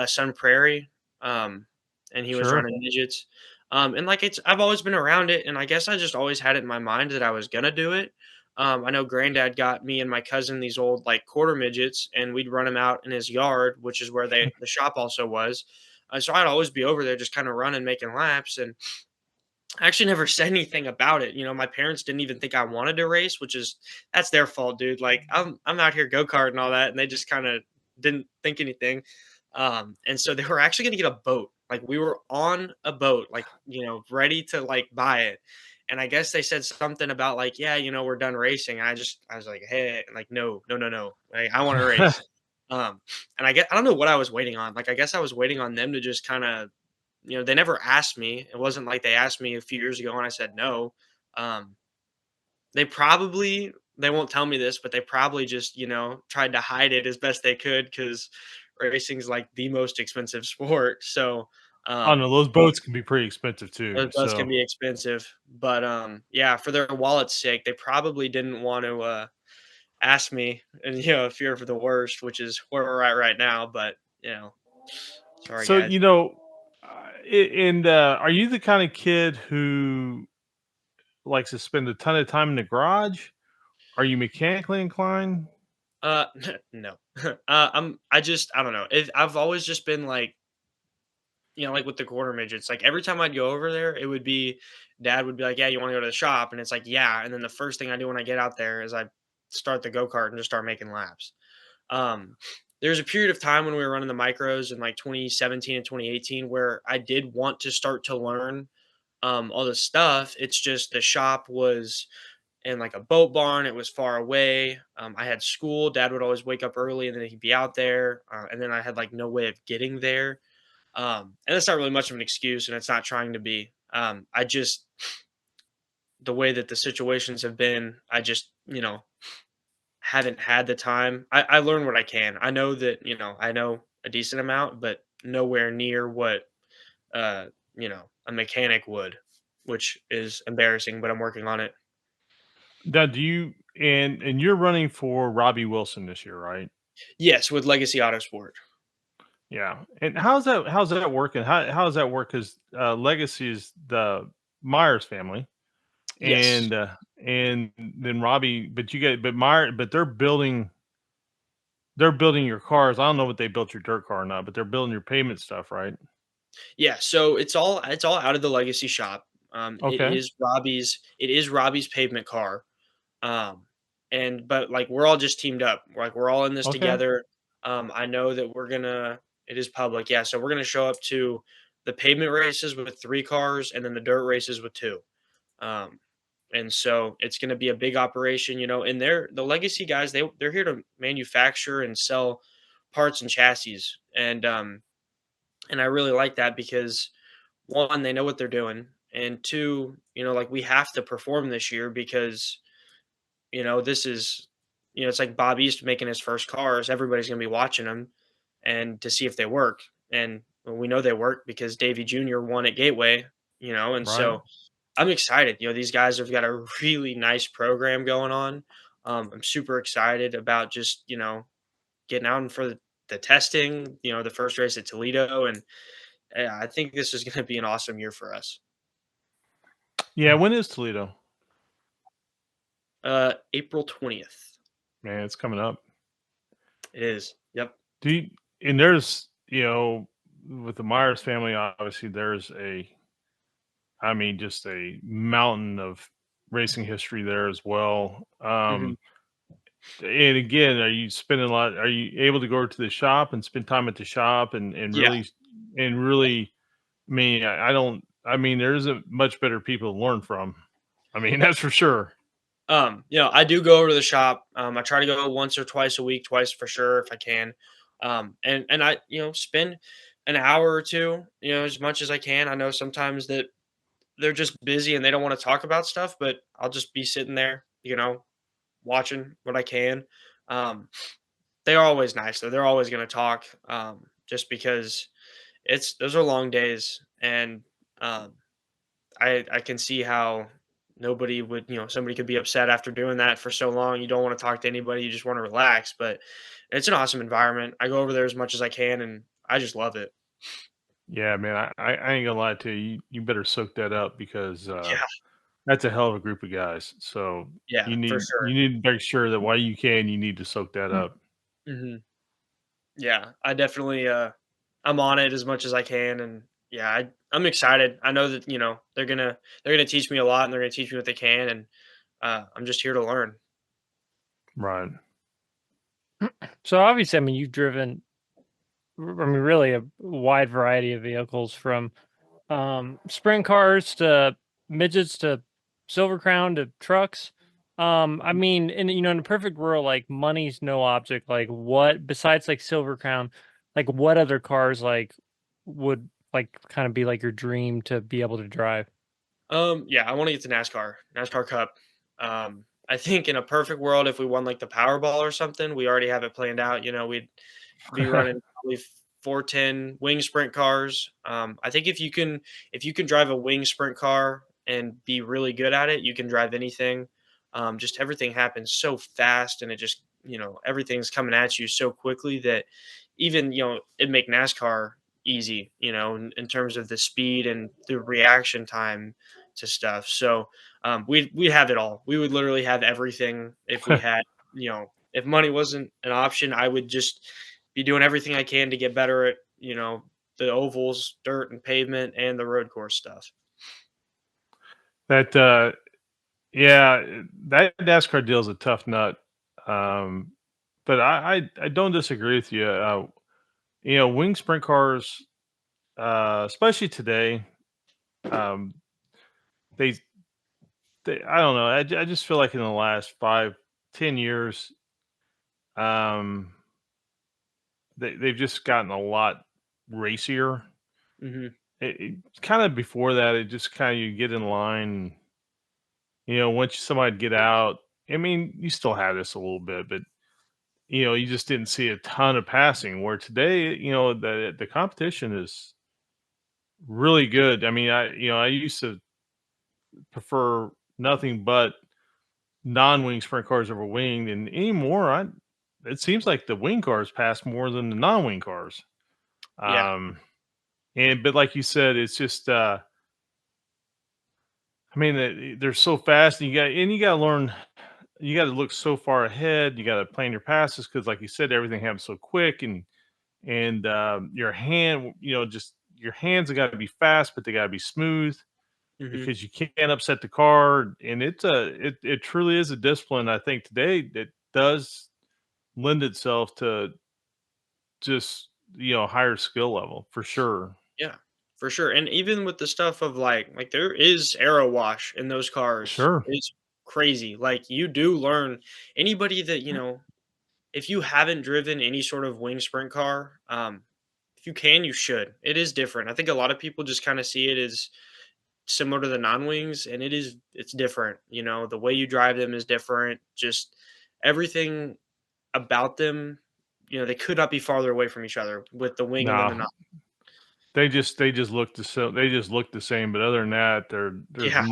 Speaker 3: Sun Prairie, um, and he was
Speaker 2: Sure.
Speaker 3: running midgets. And like I've always been around it, and I guess I just always had it in my mind that I was gonna do it. I know Granddad got me and my cousin these old like quarter midgets, and we'd run them out in his yard, which is where the shop also was. So I'd always be over there just kind of running, making laps, and I actually never said anything about it. My parents didn't even think I wanted to race, which is that's their fault, dude. Like I'm out here go-kart and all that, and they just kind of didn't think anything. And so they were actually gonna get a boat. Like we were on a boat, like, ready to like buy it. And I guess they said something about like, yeah, we're done racing. And I was like, hey, like, no, no, no, no. Like, I want to race. Um, and I don't know what I was waiting on. Like, I guess I was waiting on them to just kind of they never asked me. It wasn't like they asked me a few years ago and I said no. Um, they won't tell me this, but they probably just, tried to hide it as best they could because racing's like the most expensive sport. So,
Speaker 2: I don't know. Those boats can be pretty expensive too.
Speaker 3: those boats can
Speaker 2: So
Speaker 3: be expensive. But yeah, for their wallet's sake, they probably didn't want to ask me, and fear for the worst, which is where we're at right now. But sorry
Speaker 2: so
Speaker 3: guys.
Speaker 2: and are you the kind of kid who likes to spend a ton of time in the garage? Are you mechanically inclined?
Speaker 3: Uh, no. I don't know. I've always just been like, like with the quarter midgets, like every time I'd go over there, it would be dad would be like, "Yeah, you want to go to the shop?" And it's like, "Yeah." And then the first thing I do when I get out there is I start the go-kart and just start making laps. Um, there's a period of time when we were running the micros in like 2017 and 2018 where I did want to start to learn all this stuff. It's just the shop was in like a boat barn. It was far away. I had school. Dad would always wake up early and then he'd be out there. And then I had like no way of getting there. And that's not really much of an excuse, and it's not trying to be. I just, the way that the situations have been, I just, haven't had the time. I learn what I can. I know that, I know a decent amount, but nowhere near what, a mechanic would, which is embarrassing, but I'm working on it.
Speaker 2: Now, do you and you're running for Robbie Wilson this year, right?
Speaker 3: Yes, with Legacy Autosport.
Speaker 2: Yeah. And how's that working? How does that work? Because Legacy is the Myers family,
Speaker 3: Yes.
Speaker 2: and then Robbie, but you get but Meyer, but they're building your cars. I don't know what they built your dirt car or not, but they're building your pavement stuff, right?
Speaker 3: Yeah, so it's all out of the Legacy shop.
Speaker 2: Okay.
Speaker 3: It is Robbie's pavement car. Um, but like we're all just teamed up. Like we're all in this
Speaker 2: Okay.
Speaker 3: together. I know that it is public, yeah. So we're gonna show up to the pavement races with 3 cars and then the dirt races with 2. Um, and so it's gonna be a big operation, and the legacy guys, they're here to manufacture and sell parts and chassis. And I really like that because one, they know what they're doing, and two, like we have to perform this year because this is, it's like Bob East making his first cars. Everybody's going to be watching them and to see if they work. And we know they work because Davey Jr. won at Gateway, and
Speaker 2: Right.
Speaker 3: so I'm excited. These guys have got a really nice program going on. I'm super excited about just, getting out and for the testing, the first race at Toledo. And yeah, I think this is going to be an awesome year for us.
Speaker 2: Yeah. When is Toledo?
Speaker 3: April 20th.
Speaker 2: Man, it's coming up.
Speaker 3: It is. Yep.
Speaker 2: Do you, and there's with the Myers family, obviously just a mountain of racing history there as well.
Speaker 3: Hmm.
Speaker 2: And again, are you spending a lot? Are you able to go to the shop and spend time at the shop and
Speaker 3: Yeah.
Speaker 2: really? I mean, I don't. I mean, there isn't much better people to learn from. I mean, that's for sure.
Speaker 3: I do go over to the shop. I try to go once or twice a week, twice for sure if I can. And I, spend an hour or two, as much as I can. I know sometimes that they're just busy and they don't want to talk about stuff, but I'll just be sitting there, watching what I can. Um, they are always nice though. They're always going to talk, just because those are long days, and um, I can see how nobody would, somebody could be upset after doing that for so long. You don't want to talk to anybody. You just want to relax. But it's an awesome environment. I go over there as much as I can, and I just love it.
Speaker 2: Yeah, man. I ain't gonna lie to you. You better soak that up because
Speaker 3: Yeah,
Speaker 2: that's a hell of a group of guys. So
Speaker 3: yeah,
Speaker 2: you
Speaker 3: for
Speaker 2: need
Speaker 3: sure.
Speaker 2: you need to make sure that while you can, you need to soak that up.
Speaker 3: Hmm. Yeah, I definitely. I'm on it as much as I can, and yeah, I'm excited. I know that they're gonna teach me a lot, and they're gonna teach me what they can, and I'm just here to learn.
Speaker 2: Right.
Speaker 1: So obviously, I mean, you've driven, I mean, really a wide variety of vehicles from sprint cars to midgets to Silver Crown to trucks. I mean, in a perfect world, like money's no object. Like, what besides like Silver Crown, like what other cars like would like kind of be like your dream to be able to drive?
Speaker 3: Yeah, I want to get to NASCAR Cup. I think in a perfect world, if we won like the Powerball or something, we already have it planned out. We'd be running probably 410 wing sprint cars. I think if you can drive a wing sprint car and be really good at it, you can drive anything. Just everything happens so fast, and it just everything's coming at you so quickly that even it make NASCAR easy, in terms of the speed and the reaction time to stuff. So we'd have it all. We would literally have everything if we had, if money wasn't an option, I would just be doing everything I can to get better at, the ovals, dirt and pavement, and the road course stuff.
Speaker 2: That yeah, that NASCAR deal is a tough nut. Um, but I don't disagree with you. Wing sprint cars, especially today, um, they I don't know. I just feel like in the last 5, 10 years, um, they've just gotten a lot racier.
Speaker 3: Hmm.
Speaker 2: Kind of before that, it just kind of you get in line. Once somebody get out, I mean, you still have this a little bit, but you just didn't see a ton of passing. Where today, the competition is really good. I mean, I used to prefer nothing but non-wing sprint cars over winged, and anymore, it seems like the wing cars pass more than the non-wing cars.
Speaker 3: Yeah.
Speaker 2: Um, but like you said, it's just, I mean, they're so fast, and you got to learn. You got to look so far ahead. You got to plan your passes because, like you said, everything happens so quick, and your hand, just your hands have got to be fast, but they got to be smooth
Speaker 3: Hmm.
Speaker 2: because you can't upset the car. And it truly is a discipline. I think today that does lend itself to just higher skill level for sure.
Speaker 3: Yeah, for sure. And even with the stuff of like there is arrow wash in those cars.
Speaker 2: Sure.
Speaker 3: It's crazy. Like you do learn anybody that, if you haven't driven any sort of wing sprint car, if you can, you should. It is different. I think a lot of people just kind of see it as similar to the non-wings, and it's different. The way you drive them is different. Just everything about them, they could not be farther away from each other with the wing and then the
Speaker 2: Nah,
Speaker 3: non.
Speaker 2: they just look they just look the same. But other than that,
Speaker 3: Yeah,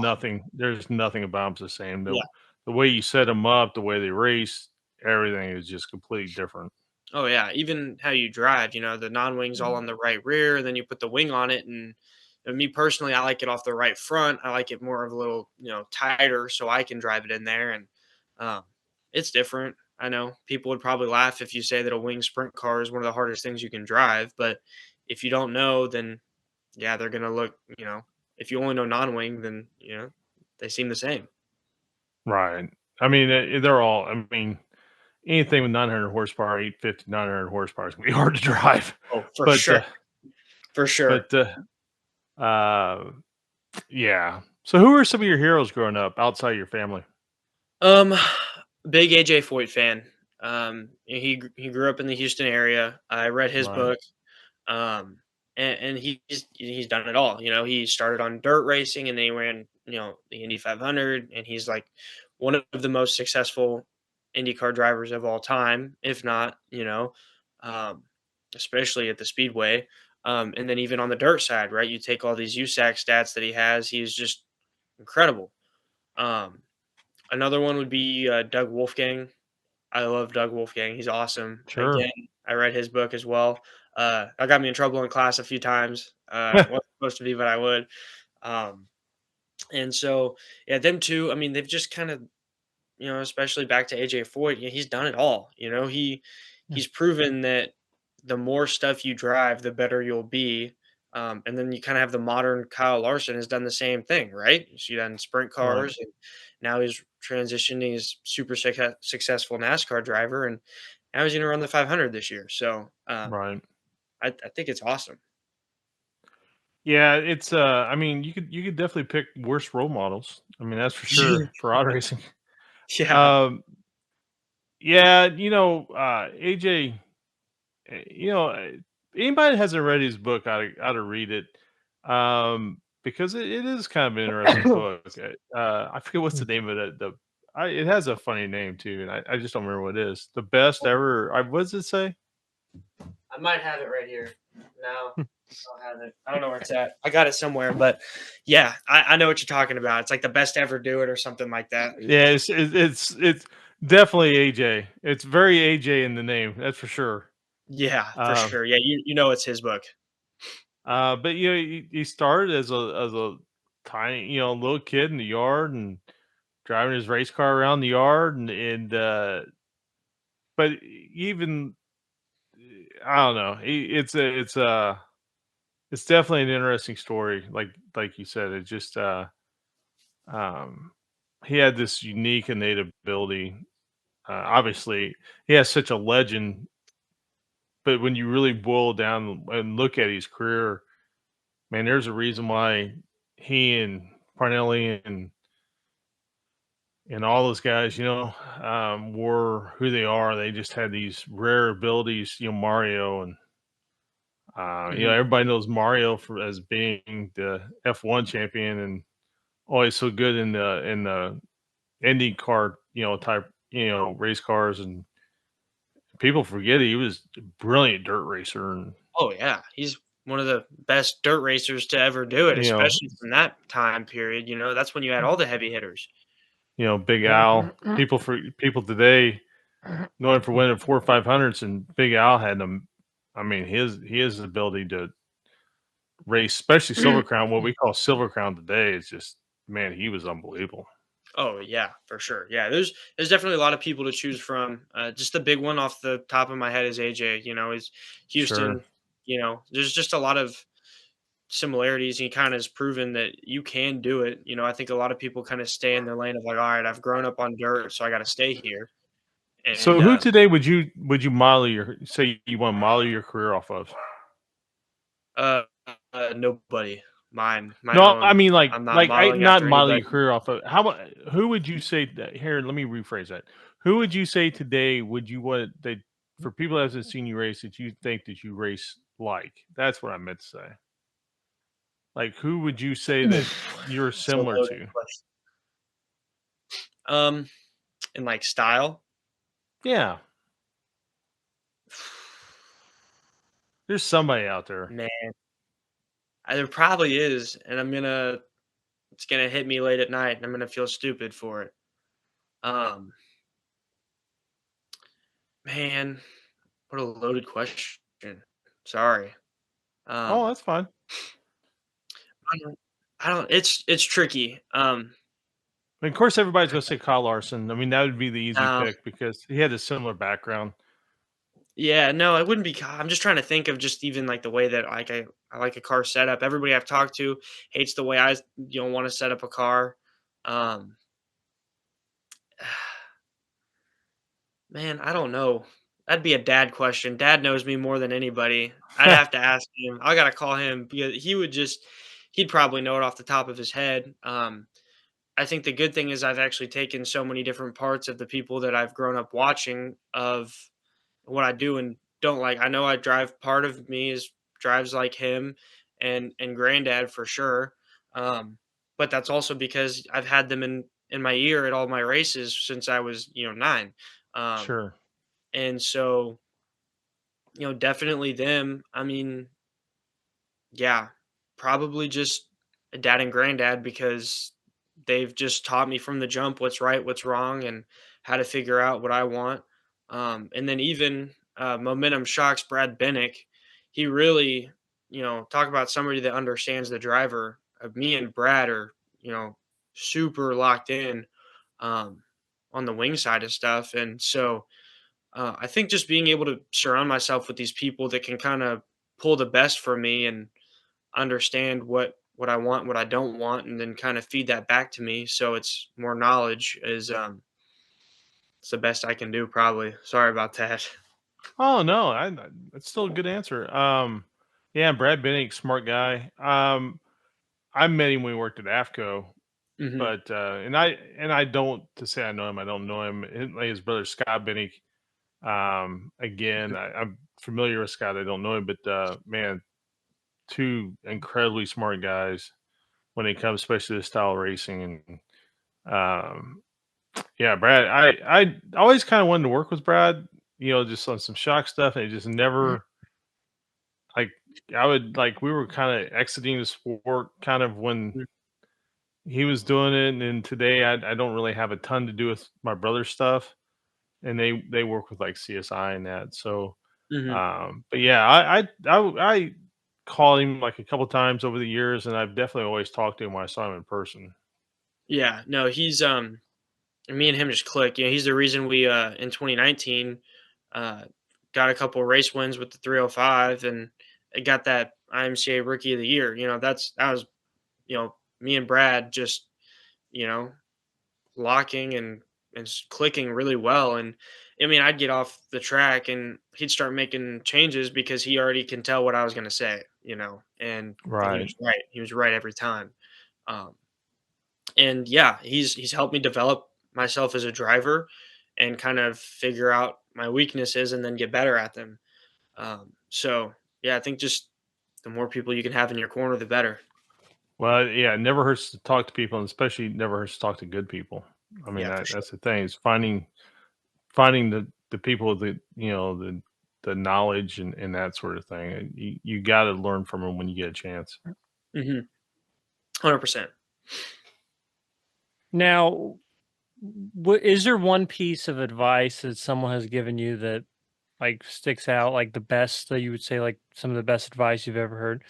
Speaker 2: there's nothing about them the same.
Speaker 3: yeah.
Speaker 2: The way you set them up, the way they race, everything is just completely different.
Speaker 3: Oh yeah, even how you drive, the non-wing's all on the right rear, and then you put the wing on it. And me personally, I like it off the right front. I like it more of a little, tighter, so I can drive it in there. And um, it's different. I know people would probably laugh if you say that a wing sprint car is one of the hardest things you can drive, but if you don't know, then yeah, they're gonna look. If you only know non-wing, then they seem the same.
Speaker 2: Right. I mean, they're all. I mean, anything with 900 horsepower, 850, 900 horsepower is gonna be hard to drive.
Speaker 3: Oh, for
Speaker 2: But
Speaker 3: sure, for sure.
Speaker 2: but uh, yeah. So, who are some of your heroes growing up outside your family?
Speaker 3: Um, Big AJ Foyt fan. He grew up in the Houston area. I read his
Speaker 2: Right.
Speaker 3: book. Um, and he's done it all. He started on dirt racing, and then he ran the Indy 500, and he's like one of the most successful IndyCar drivers of all time, if not um, especially at the speedway. And then even on the dirt side, right? You take all these USAC stats that he has, he's just incredible. Um, Another one would be Doug Wolfgang. I love Doug Wolfgang. He's awesome.
Speaker 2: Sure.
Speaker 3: Again, I read his book as well. That got me in trouble in class a few times. Wasn't supposed to be, but I would. Um, and so, yeah, them two. I mean, they've just kind of, especially back to AJ Foyt. Yeah, he's done it all. He's proven that the more stuff you drive, the better you'll be. And then you kind of have the modern Kyle Larson has done the same thing, right? He's done sprint
Speaker 2: Right.
Speaker 3: cars, and now he's transitioning. He's super successful NASCAR driver, and now he's going to run the 500 this year. So
Speaker 2: Right.
Speaker 3: I think it's awesome.
Speaker 2: Yeah, it's I mean, you could definitely pick worse role models. I mean, that's for sure for auto racing.
Speaker 3: Yeah.
Speaker 2: Um yeah, AJ, anybody that hasn't read his book ought to read it. Because it is kind of an interesting book. I forget what's the name of it. It has a funny name too, and I just don't remember what it is. The best ever. What does it say?
Speaker 3: I might have it right here. No, I don't have it. I don't know where it's at. I got it somewhere, but yeah, I know what you're talking about. It's like the best to ever do it or something like that.
Speaker 2: Yeah, it's definitely AJ. It's very AJ in the name, that's for sure.
Speaker 3: Yeah, for
Speaker 2: Um,
Speaker 3: sure. Yeah, you know it's his book.
Speaker 2: but you know, he started as a tiny, you know, little kid in the yard and driving his race car around the yard, but even I don't know, it's definitely an interesting story. Like you said, it just um, he had this unique innate ability. Obviously, he has such a legend, but when you really boil down and look at his career, man, there's a reason why he and Parnelli and all those guys, you know, were who they are. They just had these rare abilities, you know, Mario and you know,
Speaker 3: Mhm.
Speaker 2: everybody knows Mario for as being the F1 champion and always so good in the Indy car, you know, type, you know, race cars, and people forget he was a brilliant dirt racer, and
Speaker 3: Oh yeah, he's one of the best dirt racers to ever do it,
Speaker 2: you know,
Speaker 3: especially from that time period. You know, that's when you had all the heavy hitters.
Speaker 2: Big Al. People today know him for winning 4 or 500s, and Big Al had him. I mean, his ability to race, especially Silver Crown, what we call Silver Crown today, is just, man, he was unbelievable.
Speaker 3: Oh yeah, for sure. Yeah, there's definitely a lot of people to choose from. Just the big one off the top of my head is AJ. You know, is
Speaker 2: Sure.
Speaker 3: Houston. You know, there's just a lot of similarities. And he kind of has proven that you can do it. You know, I think a lot of people kind of stay in their lane of like, all right, I've grown up on dirt, so I got to stay here.
Speaker 2: So
Speaker 3: And
Speaker 2: who today would you model your say you want to model your career off of?
Speaker 3: uh, nobody, my
Speaker 2: No, I
Speaker 3: own.
Speaker 2: mean
Speaker 3: I'm not
Speaker 2: like I
Speaker 3: modeling
Speaker 2: not
Speaker 3: after
Speaker 2: model
Speaker 3: anybody.
Speaker 2: your career off of who would you say that here, let me rephrase that. Who would you say today would you want that for people that haven't seen you race that you think that you race like? That's what I meant to say. Like who would you say that you're
Speaker 3: It's a
Speaker 2: similar
Speaker 3: loaded
Speaker 2: to?
Speaker 3: question. Um, in like style,
Speaker 2: Yeah. There's somebody out there.
Speaker 3: man, there probably is, and it's gonna hit me late at night, and I'm gonna feel stupid for it. Um, man, what a loaded question. Sorry.
Speaker 2: Oh,
Speaker 3: Um,
Speaker 2: that's fine.
Speaker 3: I don't, I don't. It's tricky.
Speaker 2: Of course, everybody's gonna say Kyle Larson. I mean, that would be the easy
Speaker 3: Uh,
Speaker 2: pick because he had a similar background.
Speaker 3: yeah, no, it wouldn't be. I'm just trying to think of just even like the way that I like a car setup. Everybody I've talked to hates the way I want to set up a car. Um, Man, I don't know. That'd be a dad question. Dad knows me more than anybody. I'd have to ask him. I gotta call him because he'd probably know it off the top of his head. I think the good thing is I've actually taken so many different parts of the people that I've grown up watching of what I do and don't like. I know I drive part of me is drives like him and granddad for sure. Um, but that's also because I've had them in my ear at all my races since I was, 9. Um,
Speaker 2: Sure.
Speaker 3: and so, definitely them. I mean, yeah, probably just a dad and granddad because they've just taught me from the jump what's right, what's wrong, and how to figure out what I want. And then even Momentum Shocks Brad Bennick, he really, talk about somebody that understands the driver. Me and Brad are, super locked in um, on the wing side of stuff. And so, I think just being able to surround myself with these people that can kind of pull the best from me and understand what I want, what I don't want, and then kind of feed that back to me. So it's more knowledge is it's the best I can do probably. Sorry about that.
Speaker 2: Oh no, that's still a good answer. Yeah, Brad Bennick, smart guy. I met him when we worked at AFCO,
Speaker 3: Hmm.
Speaker 2: but and I don't to say I know him. I don't know him. His brother Scott Bennick. Again, I'm familiar with Scott. I don't know him, but man, two incredibly smart guys when it comes, especially to style racing. And yeah, Brad. I always kind of wanted to work with Brad. just on some shock stuff, and it just
Speaker 1: Mhm.
Speaker 2: never like I would like we were kind of exiting the sport kind of when
Speaker 3: Mhm.
Speaker 2: he was doing it, and then today I don't really have a ton to do with my brother's stuff, and they work with like CSI and that. So,
Speaker 3: Mhm.
Speaker 2: but yeah, I called him like a couple times over the years, and I've definitely always talked to him when I saw him in person.
Speaker 3: Yeah, no, he's me and him just click. You know, he's the reason we in 2019 uh got a couple race wins with the 305 and it got that IMCA Rookie of the Year. You know, that was me and Brad just you know locking and clicking really well. And I mean, I'd get off the track and he'd start making changes because he already can tell what I was going to say. And he
Speaker 2: Right.
Speaker 3: was right. He was right every time. Um, and yeah, he's helped me develop myself as a driver and kind of figure out my weaknesses and then get better at them. So yeah, I think just the more people you can have in your corner, the better.
Speaker 2: Well, yeah, it never hurts to talk to people, and especially never hurts to talk to good people. I mean,
Speaker 3: Yeah, for sure.
Speaker 2: that's the thing is finding the people that the knowledge and that sort of thing. And you got to learn from them when you get a chance.
Speaker 3: 100%.
Speaker 1: Now, is there one piece of advice that someone has given you that like sticks out, like the best that you would say, like some of the best advice you've ever heard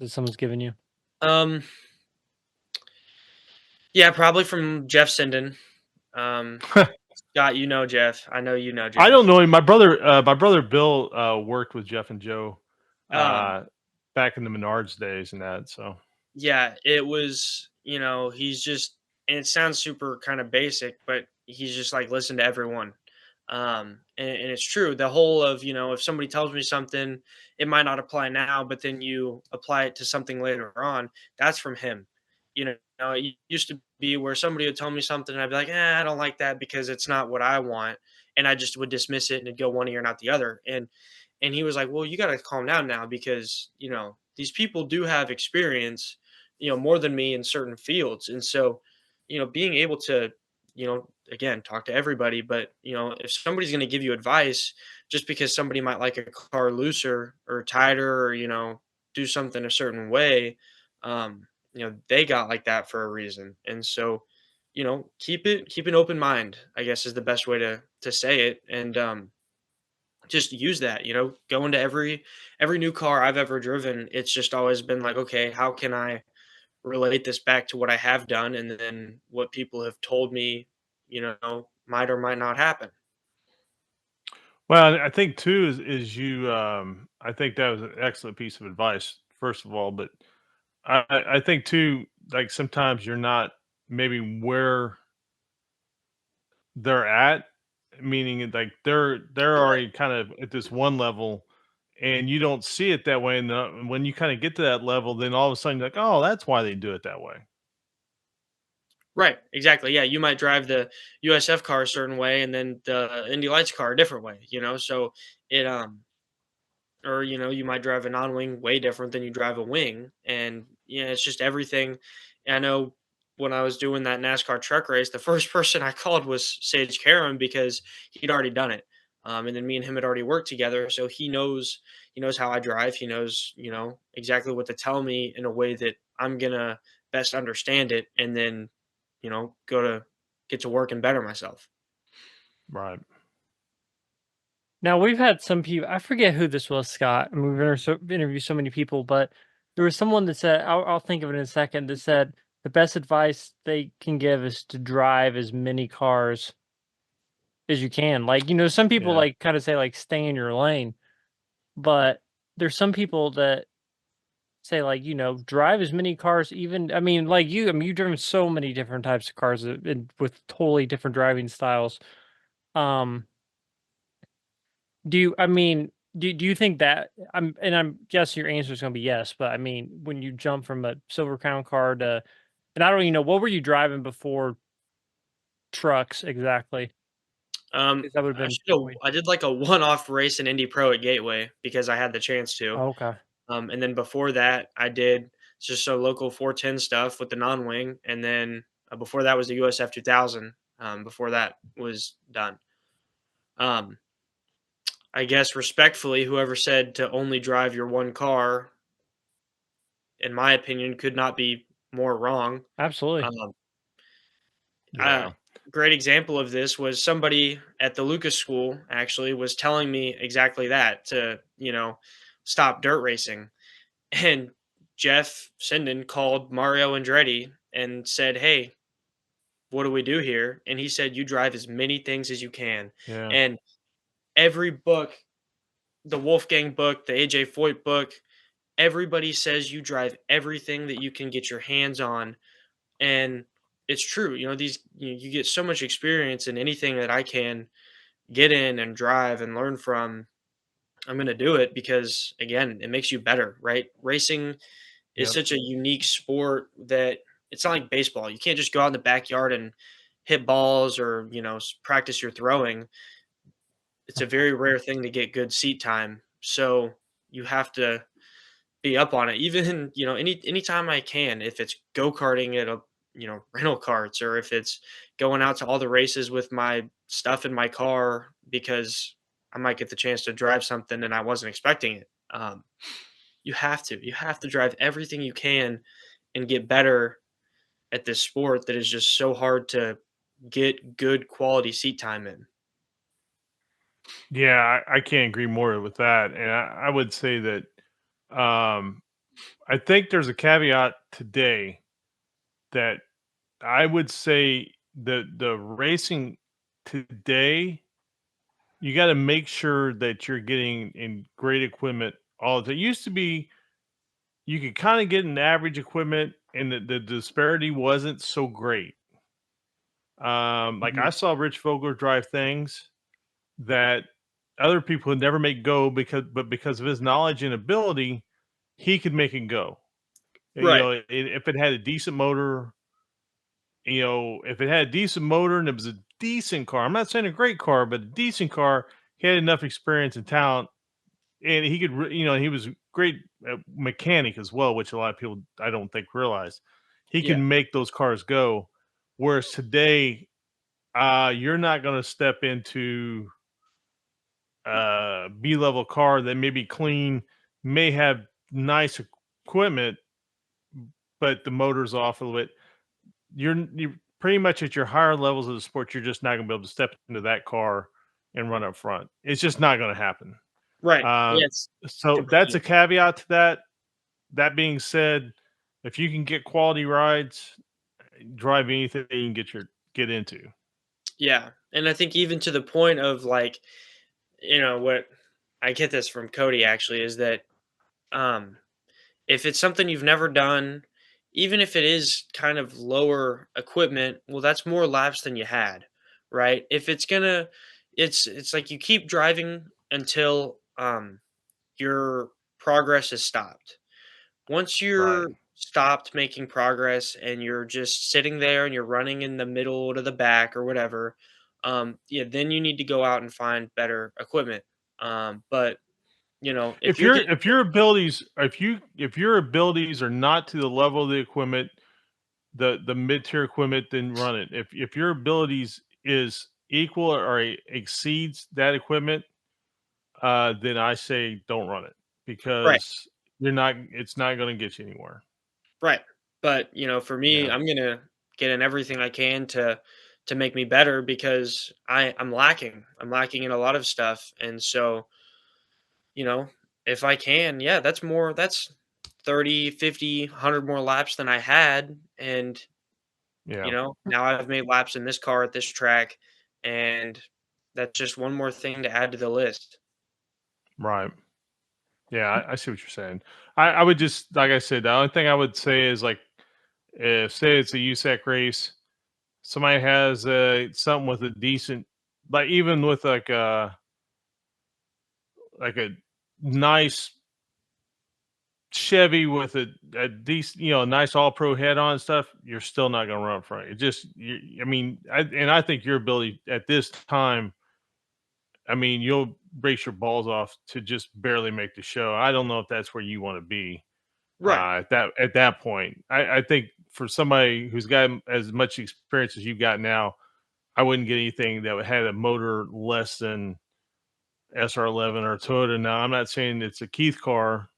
Speaker 1: that someone's given you?
Speaker 3: Um, yeah, probably from Jeff Sinden. Um, Scott, you know Jeff. I know you know
Speaker 2: I don't
Speaker 3: Jeff.
Speaker 2: know him. My brother Bill worked with Jeff and Joe
Speaker 3: Um,
Speaker 2: uh, back in the Menards days and that. So
Speaker 3: yeah, it was, he's just, and it sounds super kind of basic, but he's just like, listen to everyone. And it's true. The whole of, if somebody tells me something, it might not apply now, but then you apply it to something later on. That's from him. It used to be where somebody would tell me something and I'd be like, I don't like that because it's not what I want. And I just would dismiss it and it'd go one ear, not the other. And he was like, well, you got to calm down now because, these people do have experience, more than me in certain fields. And so, being able to, again, talk to everybody, but, if somebody's going to give you advice just because somebody might like a car looser or tighter or, do something a certain way, they got like that for a reason. And so, keep an open mind, I guess is the best way to say it. And, just use that, go into every new car I've ever driven. It's just always been like, okay, how can I relate this back to what I have done and then what people have told me, might or might not happen.
Speaker 2: well, I think too is you. I think that was an excellent piece of advice, first of all. But I think too, like sometimes you're not maybe where they're at, meaning like they're
Speaker 3: Right.
Speaker 2: already kind of at this one level, and you don't see it that way. And when you kind of get to that level, then all of a sudden you're like, oh, that's why they do it that way.
Speaker 3: Right. Exactly. Yeah. You might drive the USF car a certain way and then the Indy Lights car a different way, so it, or, you might drive a non-wing way different than you drive a wing. And, it's just everything. And I know when I was doing that NASCAR truck race, the first person I called was Sage Karam because he'd already done it. And then me and him had already worked together. So he knows how I drive. He knows, exactly what to tell me in a way that I'm going to best understand it. And then, get to work and better myself.
Speaker 2: Right.
Speaker 1: Now we've had some people. I forget who this was, Scott. I mean, interviewed so many people, but there was someone that said, I'll think of it in a second. That said the best advice they can give is to drive as many cars as you can. Like some people
Speaker 2: Yeah.
Speaker 1: like kind of say like stay in your lane, but there's some people that say like drive as many cars. Even like you. I mean you've driven so many different types of cars with totally different driving styles. Um, Do you I mean, do you think that I'm guessing your answer is gonna be yes, but I mean, when you jump from a Silver Crown car to and I don't even know, what were you driving before trucks exactly? Because that would've been way.
Speaker 3: I did like a one-off race in Indy Pro at Gateway because I had the chance to.
Speaker 1: Oh, okay.
Speaker 3: And then before that, I did just a local 410 stuff with the non-wing, and then before that was the USF 2000. Before that was done. Um, I guess respectfully, whoever said to only drive your one car, in my opinion, could not be more wrong.
Speaker 1: Absolutely.
Speaker 3: Um, uh,
Speaker 2: Yeah.
Speaker 3: Great example of this was somebody at the Lucas School actually was telling me exactly that to, stop dirt racing. And Jeff Sinden called Mario Andretti and said, "Hey, what do we do here?" And he said, "You drive as many things as you can."
Speaker 2: Yeah.
Speaker 3: And every book, the Wolfgang book, the AJ Foyt book, everybody says you drive everything that you can get your hands on. And it's true. You get so much experience in anything that I can get in and drive and learn from. I'm going to do it because, again, it makes you better, right? Racing is
Speaker 2: Yep.
Speaker 3: such a unique sport that it's not like baseball. You can't just go out in the backyard and hit balls or, practice your throwing. It's a very rare thing to get good seat time. So you have to be up on it. Even, anytime I can, if it's go-karting at a, rental carts, or if it's going out to all the races with my stuff in my car because I might get the chance to drive something and I wasn't expecting it. You have to drive everything you can and get better at this sport that is just so hard to get good quality seat time in.
Speaker 2: Yeah, I can't agree more with that. And I would say that um, I think there's a caveat today that I would say the racing today, you got to make sure that you're getting in great equipment. All it used to be, you could kind of get an average equipment, and the disparity wasn't so great. Like
Speaker 3: Mhm.
Speaker 2: I saw Rich Vogler drive things that other people would never make go because of his knowledge and ability, he could make it go.
Speaker 3: Right.
Speaker 2: If it had a decent motor, if it had a decent motor and it was a decent car, I'm not saying a great car, but a decent car, he had enough experience and talent, and he could, he was great mechanic as well, which a lot of people I don't think realize. He
Speaker 3: Yeah.
Speaker 2: can make those cars go. Whereas today, you're not going to step into B-level car that may be clean, may have nice equipment, but the motor's off a little bit. You're pretty much at your higher levels of the sport. You're just not going to be able to step into that car and run up front. It's just not going to happen.
Speaker 3: Right.
Speaker 2: Um,
Speaker 3: Yeah, it's
Speaker 2: so that's
Speaker 3: completely.
Speaker 2: a caveat to that. That being said, if you can get quality rides, drive anything you can get into.
Speaker 3: Yeah. And I think even to the point of like, what I get this from Cody actually is that um if it's something you've never done, even if it is kind of lower equipment, well, that's more laps than you had, right? If it's gonna, it's like you keep driving until your progress is stopped. Once
Speaker 2: Right.
Speaker 3: you're stopped making progress and you're just sitting there and you're running in the middle to the back or whatever, yeah, then you need to go out and find better equipment. But if you're getting,
Speaker 2: If your abilities are not to the level of the equipment, the mid-tier equipment, then run it. If your abilities is equal or exceeds that equipment, then I say don't run it
Speaker 3: right,
Speaker 2: because you're not it's not going to get you anywhere.
Speaker 3: right. But for me,
Speaker 2: Yeah.
Speaker 3: I'm gonna get in everything I can to make me better because I'm lacking. I'm lacking in a lot of stuff, and so you know, if I can, yeah, that's 30, 50, 100 more laps than I had. And,
Speaker 2: Yeah.
Speaker 3: now I've made laps in this car at this track. And that's just one more thing to add to the list.
Speaker 2: Right. Yeah, I see what you're saying. I would just, like I said, the only thing I would say is, like, if say it's a USAC race, somebody has something with a decent, like, even with like a nice Chevy with a decent, nice all pro head on and stuff, you're still not going to run front. It just, I mean, I think your ability at this time, I mean, you'll race your balls off to just barely make the show. I don't know if that's where you want to be
Speaker 3: Right.
Speaker 2: at that point. I think for somebody who's got as much experience as you've got now, I wouldn't get anything that had a motor less than SR11 or Toyota. Now, I'm not saying it's a Keith car,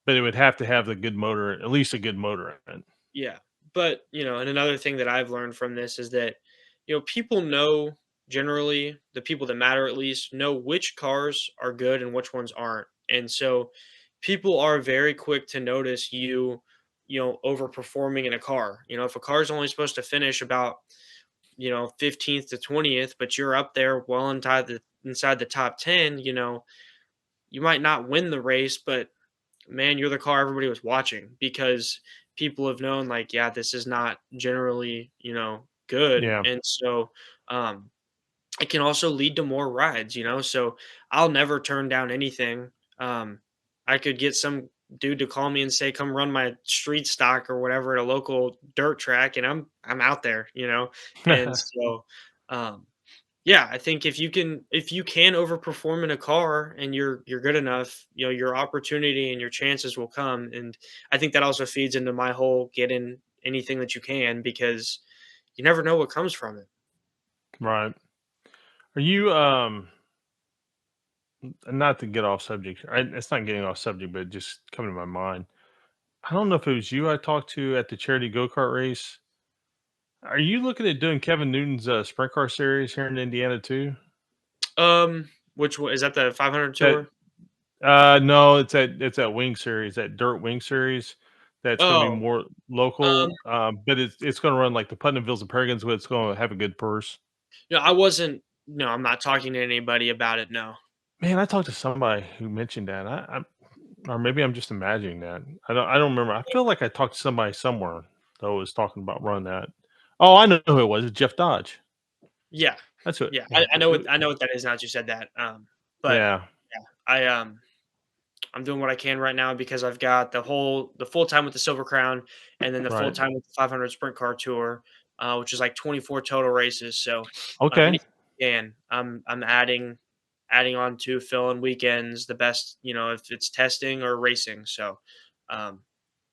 Speaker 2: but it would have to have the good motor, at least a good motor in it.
Speaker 3: Yeah. But, and another thing that I've learned from this is that, people know, generally, the people that matter at least know which cars are good and which ones aren't. And so people are very quick to notice overperforming in a car. If a car is only supposed to finish about, 15th to 20th, but you're up there well inside the top 10, you might not win the race, but man, you're the car everybody was watching because people have known, like, yeah, this is not generally, good.
Speaker 2: Yeah.
Speaker 3: And so um it can also lead to more rides. So I'll never turn down anything. I could get some dude to call me and say, come run my street stock or whatever at a local dirt track, and I'm out there. And so um yeah, I think if you can overperform in a car and you're good enough, your opportunity and your chances will come. And I think that also feeds into my whole get in anything that you can, because you never know what comes from it.
Speaker 2: Right. Are you not to get off subject? It's not getting off subject, but it just coming to my mind. I don't know if it was you I talked to at the charity go kart race. Are you looking at doing Kevin Newton's sprint car series here in Indiana too?
Speaker 3: Which one is that, the 500
Speaker 2: That
Speaker 3: tour?
Speaker 2: no, it's that wing series, that dirt wing series. That's going to be
Speaker 3: Oh,
Speaker 2: more
Speaker 3: um,
Speaker 2: local, but it's going to run like the Putnamvilles and Paragons, but it's going to have a good purse.
Speaker 3: no, I wasn't. No, I'm not talking to anybody about it. No.
Speaker 2: Man, I talked to somebody who mentioned that. Or maybe I'm just imagining that. I don't remember. I feel like I talked to somebody somewhere that was talking about running that. Oh, I know who it was. It's Jeff Dodge.
Speaker 3: Yeah,
Speaker 2: That's it.
Speaker 3: yeah.
Speaker 2: Yeah.
Speaker 3: I know what that is now that you said that. But
Speaker 2: Yeah.
Speaker 3: yeah, I'm doing what I can right now because I've got the full time with the Silver Crown, and then the full
Speaker 2: Right.
Speaker 3: time with the 500 Sprint Car Tour, which is like 24 total races. So
Speaker 2: Okay.
Speaker 3: anything I can, I'm adding on to fill in weekends the best, if it's testing or racing. So um,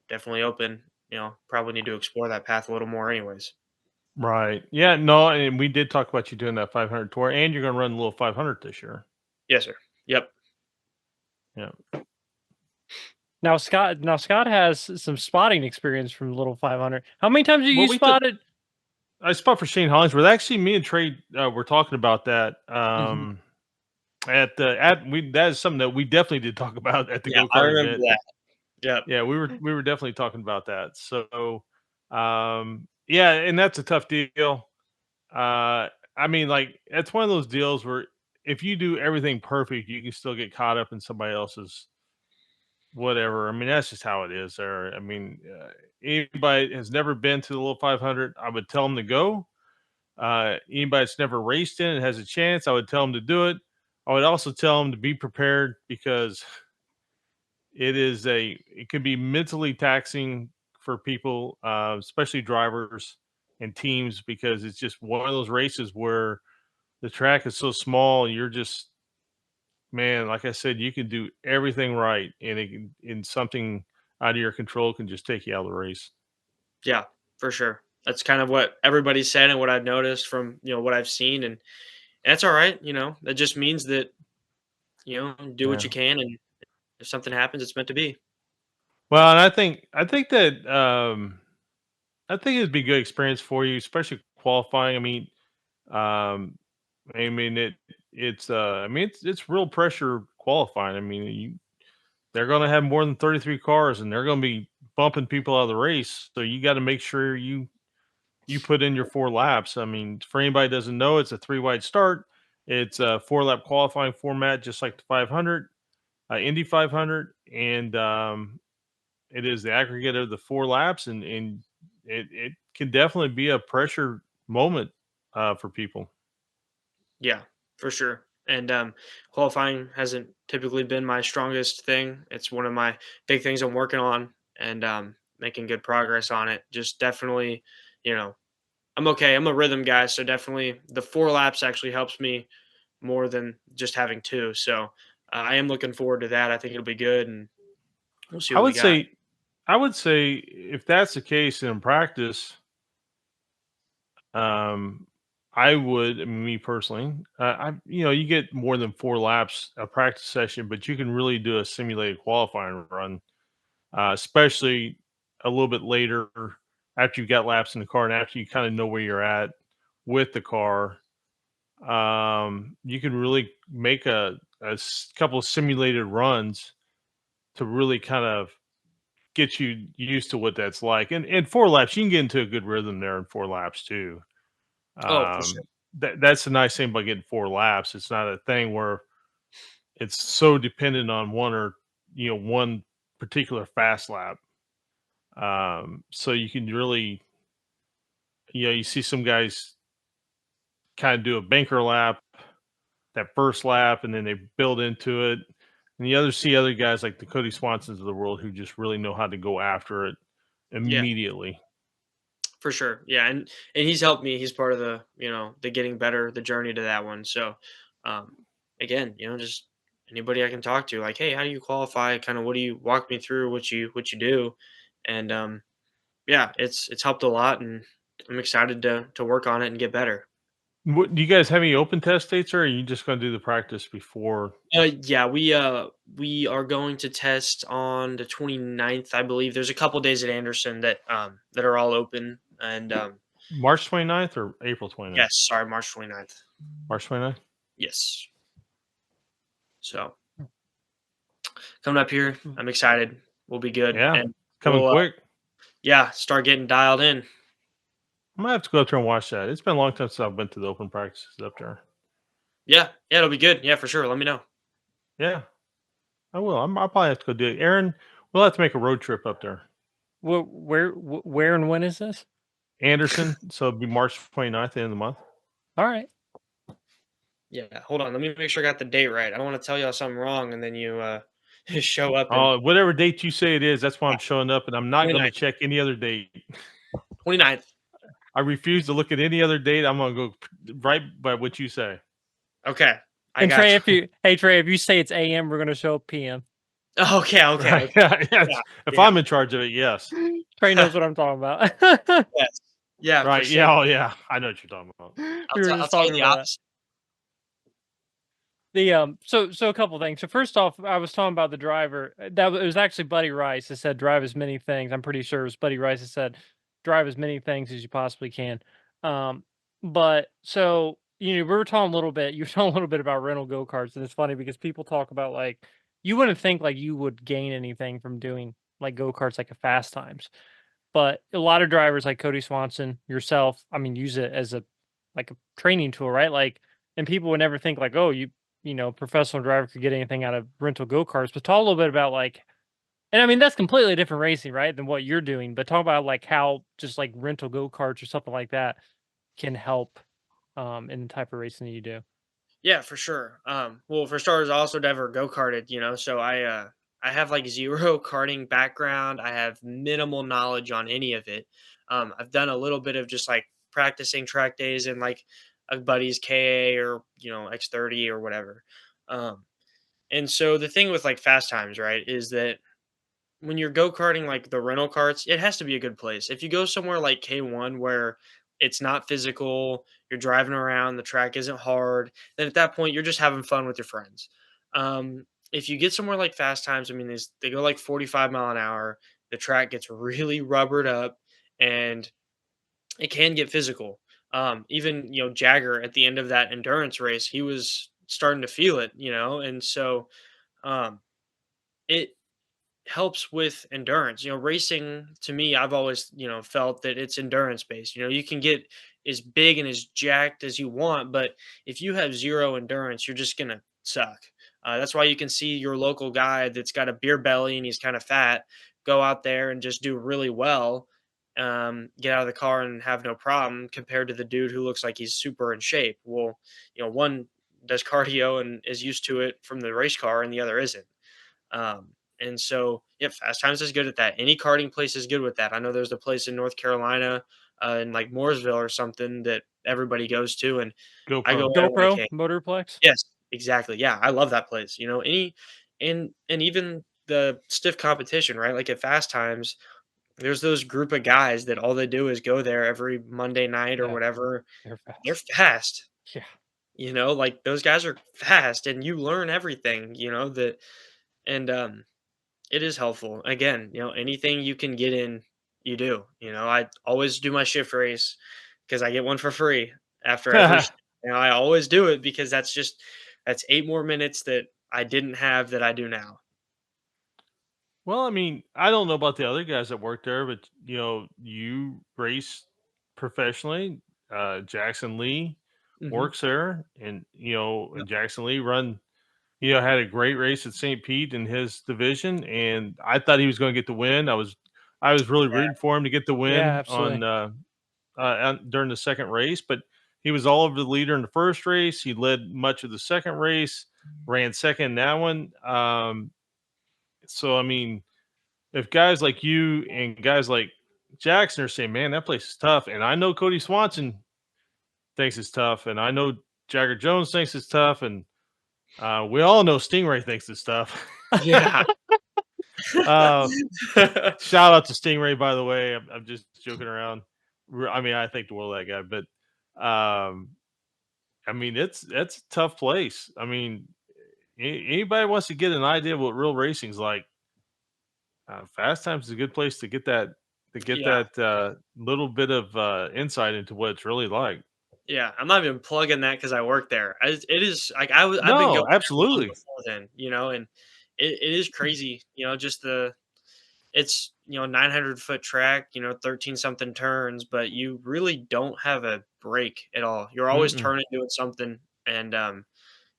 Speaker 3: definitely open. Probably need to explore that path a little more, anyways.
Speaker 2: Right. Yeah. No, and we did talk about you doing that 500 tour, and you're going to run a little 500 this year.
Speaker 3: Yes, sir. Yep.
Speaker 2: Yeah.
Speaker 1: Now Scott has some spotting experience from Little 500. How many times have
Speaker 2: Well,
Speaker 1: you
Speaker 2: we took
Speaker 1: spotted?
Speaker 2: I spot for Shane Hollingsworth. Actually, me and Trey were talking about that.
Speaker 1: Mhm.
Speaker 2: At we that is something that we definitely did talk about at the
Speaker 3: Yeah,
Speaker 2: go
Speaker 3: I
Speaker 2: kart
Speaker 3: remember
Speaker 2: event.
Speaker 3: that. Yep.
Speaker 2: Yeah, we were definitely talking about that. So, yeah, and that's a tough deal. I mean, like it's one of those deals where if you do everything perfect, you can still get caught up in somebody else's whatever. I mean, that's just how it is. There. I mean, anybody has never been to the little 500, I would tell them to go. Anybody that's never raced in it has a chance, I would tell them to do it. I would also tell them to be prepared because it can be mentally taxing for people, especially drivers and teams, because it's just one of those races where the track is so small. You're just, man, like I said, you can do everything right, and something out of your control can just take you out of the race.
Speaker 3: Yeah, for sure. That's kind of what everybody said and what I've noticed from, what I've seen, and that's all right. That just means that, do what
Speaker 2: Yeah.
Speaker 3: you can, and if something happens, it's meant to be.
Speaker 2: Well, and I think that I think it'd be a good experience for you, especially qualifying. Um, it's real pressure qualifying. They're going to have more than 33 cars, and they're going to be bumping people out of the race. So you got to make sure you put in your 4 laps. I mean, for anybody who doesn't know, it's a 3 wide start. It's a 4 lap qualifying format, just like the 500, Indy 500, and it is the aggregate of the 4 laps, and it can definitely be a pressure moment for people.
Speaker 3: Yeah, for sure. And qualifying hasn't typically been my strongest thing. It's one of my big things I'm working on, and making good progress on it. Just definitely, you know, I'm okay. I'm a rhythm guy, so definitely the 4 laps actually helps me more than just having two. So I am looking forward to that. I think it'll be good, and we'll see
Speaker 2: I
Speaker 3: what we
Speaker 2: would
Speaker 3: got.
Speaker 2: say, I would say if that's the case in practice, um, I would, me personally, you get more than 4 laps a practice session, but you can really do a simulated qualifying run, especially a little bit later after you've got laps in the car and after you kind of know where you're at with the car. You can really make a couple of simulated runs to really kind of get you used to what that's like. And 4 laps, you can get into a good rhythm there in 4 laps too.
Speaker 3: Oh, for sure.
Speaker 2: That's the nice thing about getting 4 laps. It's not a thing where it's so dependent on one particular fast lap. So you can really, you see some guys kind of do a banker lap that first lap, and then they build into it. And the others see other guys like the Cody Swansons of the world who just really know how to go after it
Speaker 3: Yeah,
Speaker 2: immediately.
Speaker 3: for sure. Yeah, and he's helped me. He's part of the the getting better, the journey to that one. So, um, again, just anybody I can talk to, like, hey, how do you qualify? Kind of, what do you walk me through? What you do? And yeah, it's helped a lot, and I'm excited to work on it and get better.
Speaker 2: What, do you guys have any open test dates, or are you just going to do the practice before?
Speaker 3: Yeah, we are going to test on the 29th, I believe. There's a couple days at Anderson that are all open, and
Speaker 2: March 29th or April 29th?
Speaker 3: yes, sorry, March 29th.
Speaker 2: March 29th?
Speaker 3: Yes. So coming up here, I'm excited. We'll be good,
Speaker 2: Yeah,
Speaker 3: and
Speaker 2: coming
Speaker 3: we'll
Speaker 2: quick.
Speaker 3: yeah, start getting dialed in.
Speaker 2: I might have to go up there and watch that. It's been a long time since I've been to the open practices up there.
Speaker 3: Yeah, yeah, it'll be good. Yeah, for sure. Let me know.
Speaker 2: Yeah, I will. I'll probably have to go do it. Aaron, we'll have to make a road trip up there.
Speaker 1: Where and when is this?
Speaker 2: Anderson, so it'll be March 29th, the end of the month.
Speaker 1: All right.
Speaker 3: Yeah, hold on. Let me make sure I got the date right. I don't want to tell y'all something wrong, and then you show up and
Speaker 2: Whatever date you say it is, that's why I'm showing up, and I'm not going to
Speaker 3: 29th.
Speaker 2: check any other date.
Speaker 3: 29th.
Speaker 2: I refuse to look at any other date. I'm going to go right by what you say.
Speaker 3: Okay, I
Speaker 1: And
Speaker 3: got
Speaker 1: Trey,
Speaker 3: you.
Speaker 1: Trey, if you say it's AM, we're gonna show up PM.
Speaker 3: Okay, okay,
Speaker 2: Right?
Speaker 3: okay.
Speaker 2: Yeah.
Speaker 3: Yeah,
Speaker 2: If
Speaker 3: yeah.
Speaker 2: I'm in charge of it, yes.
Speaker 1: Trey knows what I'm talking about.
Speaker 3: Yes. Yeah, for
Speaker 2: Right?
Speaker 3: sure.
Speaker 2: Yeah. Oh, yeah. I know what you're talking about.
Speaker 1: We were
Speaker 3: I'll
Speaker 1: just
Speaker 3: tell you
Speaker 1: talking
Speaker 3: the
Speaker 1: about that.
Speaker 3: opposite.
Speaker 1: So a couple things. So first off, I was talking about the driver. It was actually Buddy Rice that said drive as many things. I'm pretty sure it was Buddy Rice that said drive as many things as you possibly can. Um, but so we were talking a little bit. You were talking a little bit about rental go karts, and it's funny because people talk about like you wouldn't think like you would gain anything from doing like go karts like a fast times, but a lot of drivers like Cody Swanson, yourself, I mean, use it as a like a training tool, right? Like, and people would never think like, oh, professional driver could get anything out of rental go karts. But talk a little bit about like, and I mean, that's completely different racing, right, than what you're doing. But talk about like how just like rental go karts or something like that can help in the type of racing that you do.
Speaker 3: Yeah, for sure. Well, for starters, I also never go karted, so I have like zero karting background. I have minimal knowledge on any of it. I've done a little bit of just like practicing track days in like a buddy's KA or X30 or whatever. Um, and so the thing with like fast times, right, is that when you're go-karting like the rental carts, it has to be a good place. If you go somewhere like K1 where it's not physical, you're driving around, the track isn't hard, then at that point you're just having fun with your friends. If you get somewhere like Fast Times, I mean, they go like 45 mile an hour, the track gets really rubbered up, and it can get physical. Even Jagger at the end of that endurance race, he was starting to feel it, and so um, it helps with endurance. Racing to me, I've always, felt that it's endurance based. You can get as big and as jacked as you want, but if you have zero endurance, you're just going to suck. That's why you can see your local guy that's got a beer belly and he's kind of fat go out there and just do really well, get out of the car and have no problem compared to the dude who looks like he's super in shape. Well, one does cardio and is used to it from the race car and the other isn't. Um, and so, yeah, Fast Times is good at that. Any karting place is good with that. I know there's a place in North Carolina, in like Mooresville or something that everybody goes to, and I go
Speaker 2: GoPro.
Speaker 3: there like,
Speaker 1: GoPro
Speaker 3: hey,
Speaker 1: Motorplex.
Speaker 3: yes, exactly, yeah, I love that place. And even the stiff competition, right? Like at Fast Times, There's those group of guys that all they do is go there every Monday night or
Speaker 1: Yeah,
Speaker 3: whatever.
Speaker 1: they're
Speaker 3: They're
Speaker 1: fast.
Speaker 3: fast.
Speaker 1: Yeah.
Speaker 3: Like those guys are fast and you learn everything, that and it is helpful. Again, anything you can get in, you do. I always do my shift race because I get one for free after every shift. I always do it because that's 8 more minutes that I didn't have that I do now.
Speaker 2: Well, I mean, I don't know about the other guys that work there, but you race professionally. Jackson Lee
Speaker 3: Hmm.
Speaker 2: works there, and and Jackson Lee had a great race at St. Pete in his division, and I thought he was going to get the win. I was really
Speaker 3: Yeah.
Speaker 2: rooting for him to get the
Speaker 1: Yeah,
Speaker 2: win
Speaker 1: absolutely.
Speaker 2: during the second race, but he was all over the leader in the first race. He led much of the second race, ran second in that one. So I mean, if guys like you and guys like Jackson are saying, "Man, that place is tough," and I know Cody Swanson thinks it's tough, and I know Jagger Jones thinks it's tough, and we all know Stingray thinks it's tough.
Speaker 3: Yeah.
Speaker 2: uh, Shout out to Stingray, by the way. I'm just joking around. I mean, I think the world of that guy, but I mean, it's a tough place. I mean, anybody wants to get an idea of what real racing's like, Fast Times is a good place to get
Speaker 3: Yeah.
Speaker 2: little bit of insight into what it's really like.
Speaker 3: Yeah, I'm not even plugging that because I work there. It is like I've been going
Speaker 2: No,
Speaker 3: there long
Speaker 2: absolutely.
Speaker 3: before then, and it is crazy, just it's 900-foot track, 13 something turns, but you really don't have a break at all. You're always
Speaker 2: Mm-mm.
Speaker 3: turning, doing something, and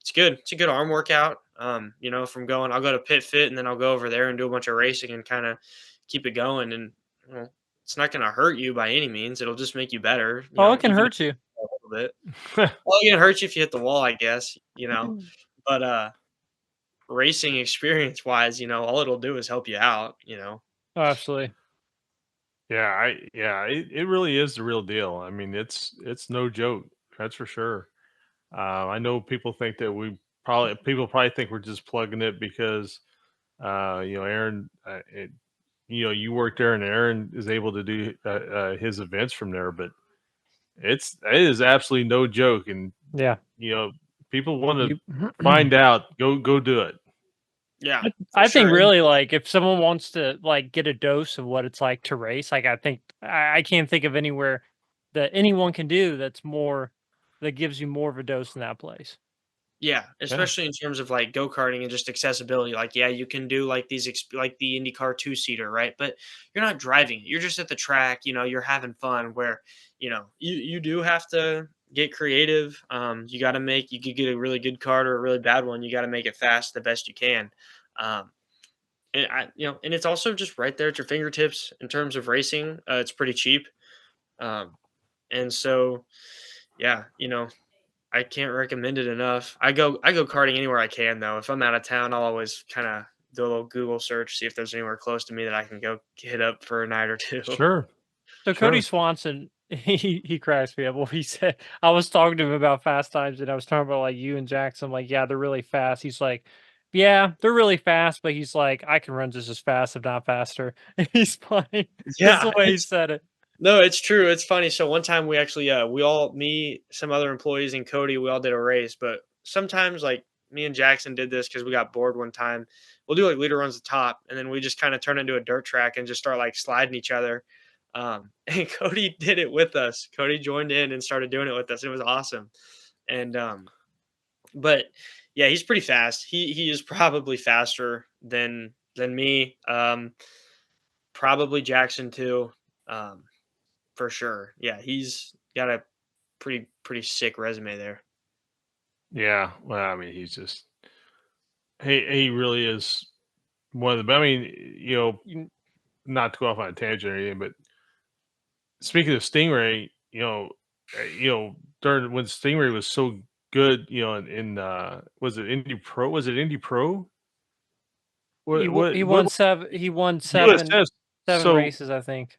Speaker 3: it's good. It's a good arm workout. From going, I'll go to Pit Fit and then I'll go over there and do a bunch of racing and kind of keep it going. And you know, it's not going to hurt you by any means. It'll just make you better.
Speaker 1: Oh, it can
Speaker 3: Even if
Speaker 1: hurt you.
Speaker 3: a little bit. Well, it can hurt you if you hit the wall, I guess. But racing experience wise, all it'll do is help you out.
Speaker 1: Oh, absolutely.
Speaker 2: It really is the real deal. I mean, it's no joke. That's for sure. I know people think that people probably think we're just plugging it because Aaron, you work there and Aaron is able to do his events from there, but it is absolutely no joke. And
Speaker 1: Yeah.
Speaker 2: people want to
Speaker 1: You
Speaker 2: find out, go do it.
Speaker 3: Yeah, for
Speaker 1: I think
Speaker 3: sure.
Speaker 1: really like if someone wants to like get a dose of what it's like to race, like I think I can't think of anywhere that anyone can do that gives you more of a dose in that place.
Speaker 3: Yeah,
Speaker 2: Yeah,
Speaker 3: especially in terms of like go-karting and just accessibility. Like, yeah, you can do like like the IndyCar two-seater, right? But you're not driving it. You're just at the track, you're having fun where, you do have to get creative. You could get a really good card or a really bad one. You got to make it fast the best you can. Um, and it's also just right there at your fingertips in terms of racing. It's pretty cheap. Um, and so, yeah, I can't recommend it enough. I go karting anywhere I can though. If I'm out of town, I'll always kind of do a little Google search, see if there's anywhere close to me that I can go hit up for a night or two.
Speaker 2: sure,
Speaker 1: So Cody
Speaker 2: sure.
Speaker 1: Swanson, he cracks me up. Well, he said I was talking to him about fast times, and I was talking about like you and Jackson. I'm like, yeah, they're really fast. He's like, yeah, they're really fast, but he's like, I can run just as fast, if not faster. And he's funny. This is the
Speaker 3: Yeah,
Speaker 1: way he said it.
Speaker 3: no, it's true. It's funny. So one time we actually, me, some other employees, and Cody, we all did a race. But sometimes, like me and Jackson did this because we got bored one time. We'll do like leader runs the top, and then we just kind of turn into a dirt track and just start like sliding each other. And Cody did it with us. Cody joined in and started doing it with us. It was awesome. And but yeah, he's pretty fast. He is probably faster than me. Probably Jackson too. Um, for sure. Yeah, he's got a pretty sick resume there.
Speaker 2: Yeah. Well, I mean, he really is one of the. I mean,
Speaker 1: You-
Speaker 2: not to go off on a tangent or anything, but speaking of Stingray, during when Stingray was so good, was it Indy Pro? Was it Indy Pro? What
Speaker 1: he won
Speaker 2: USS?
Speaker 1: seven
Speaker 2: So
Speaker 1: races, I think.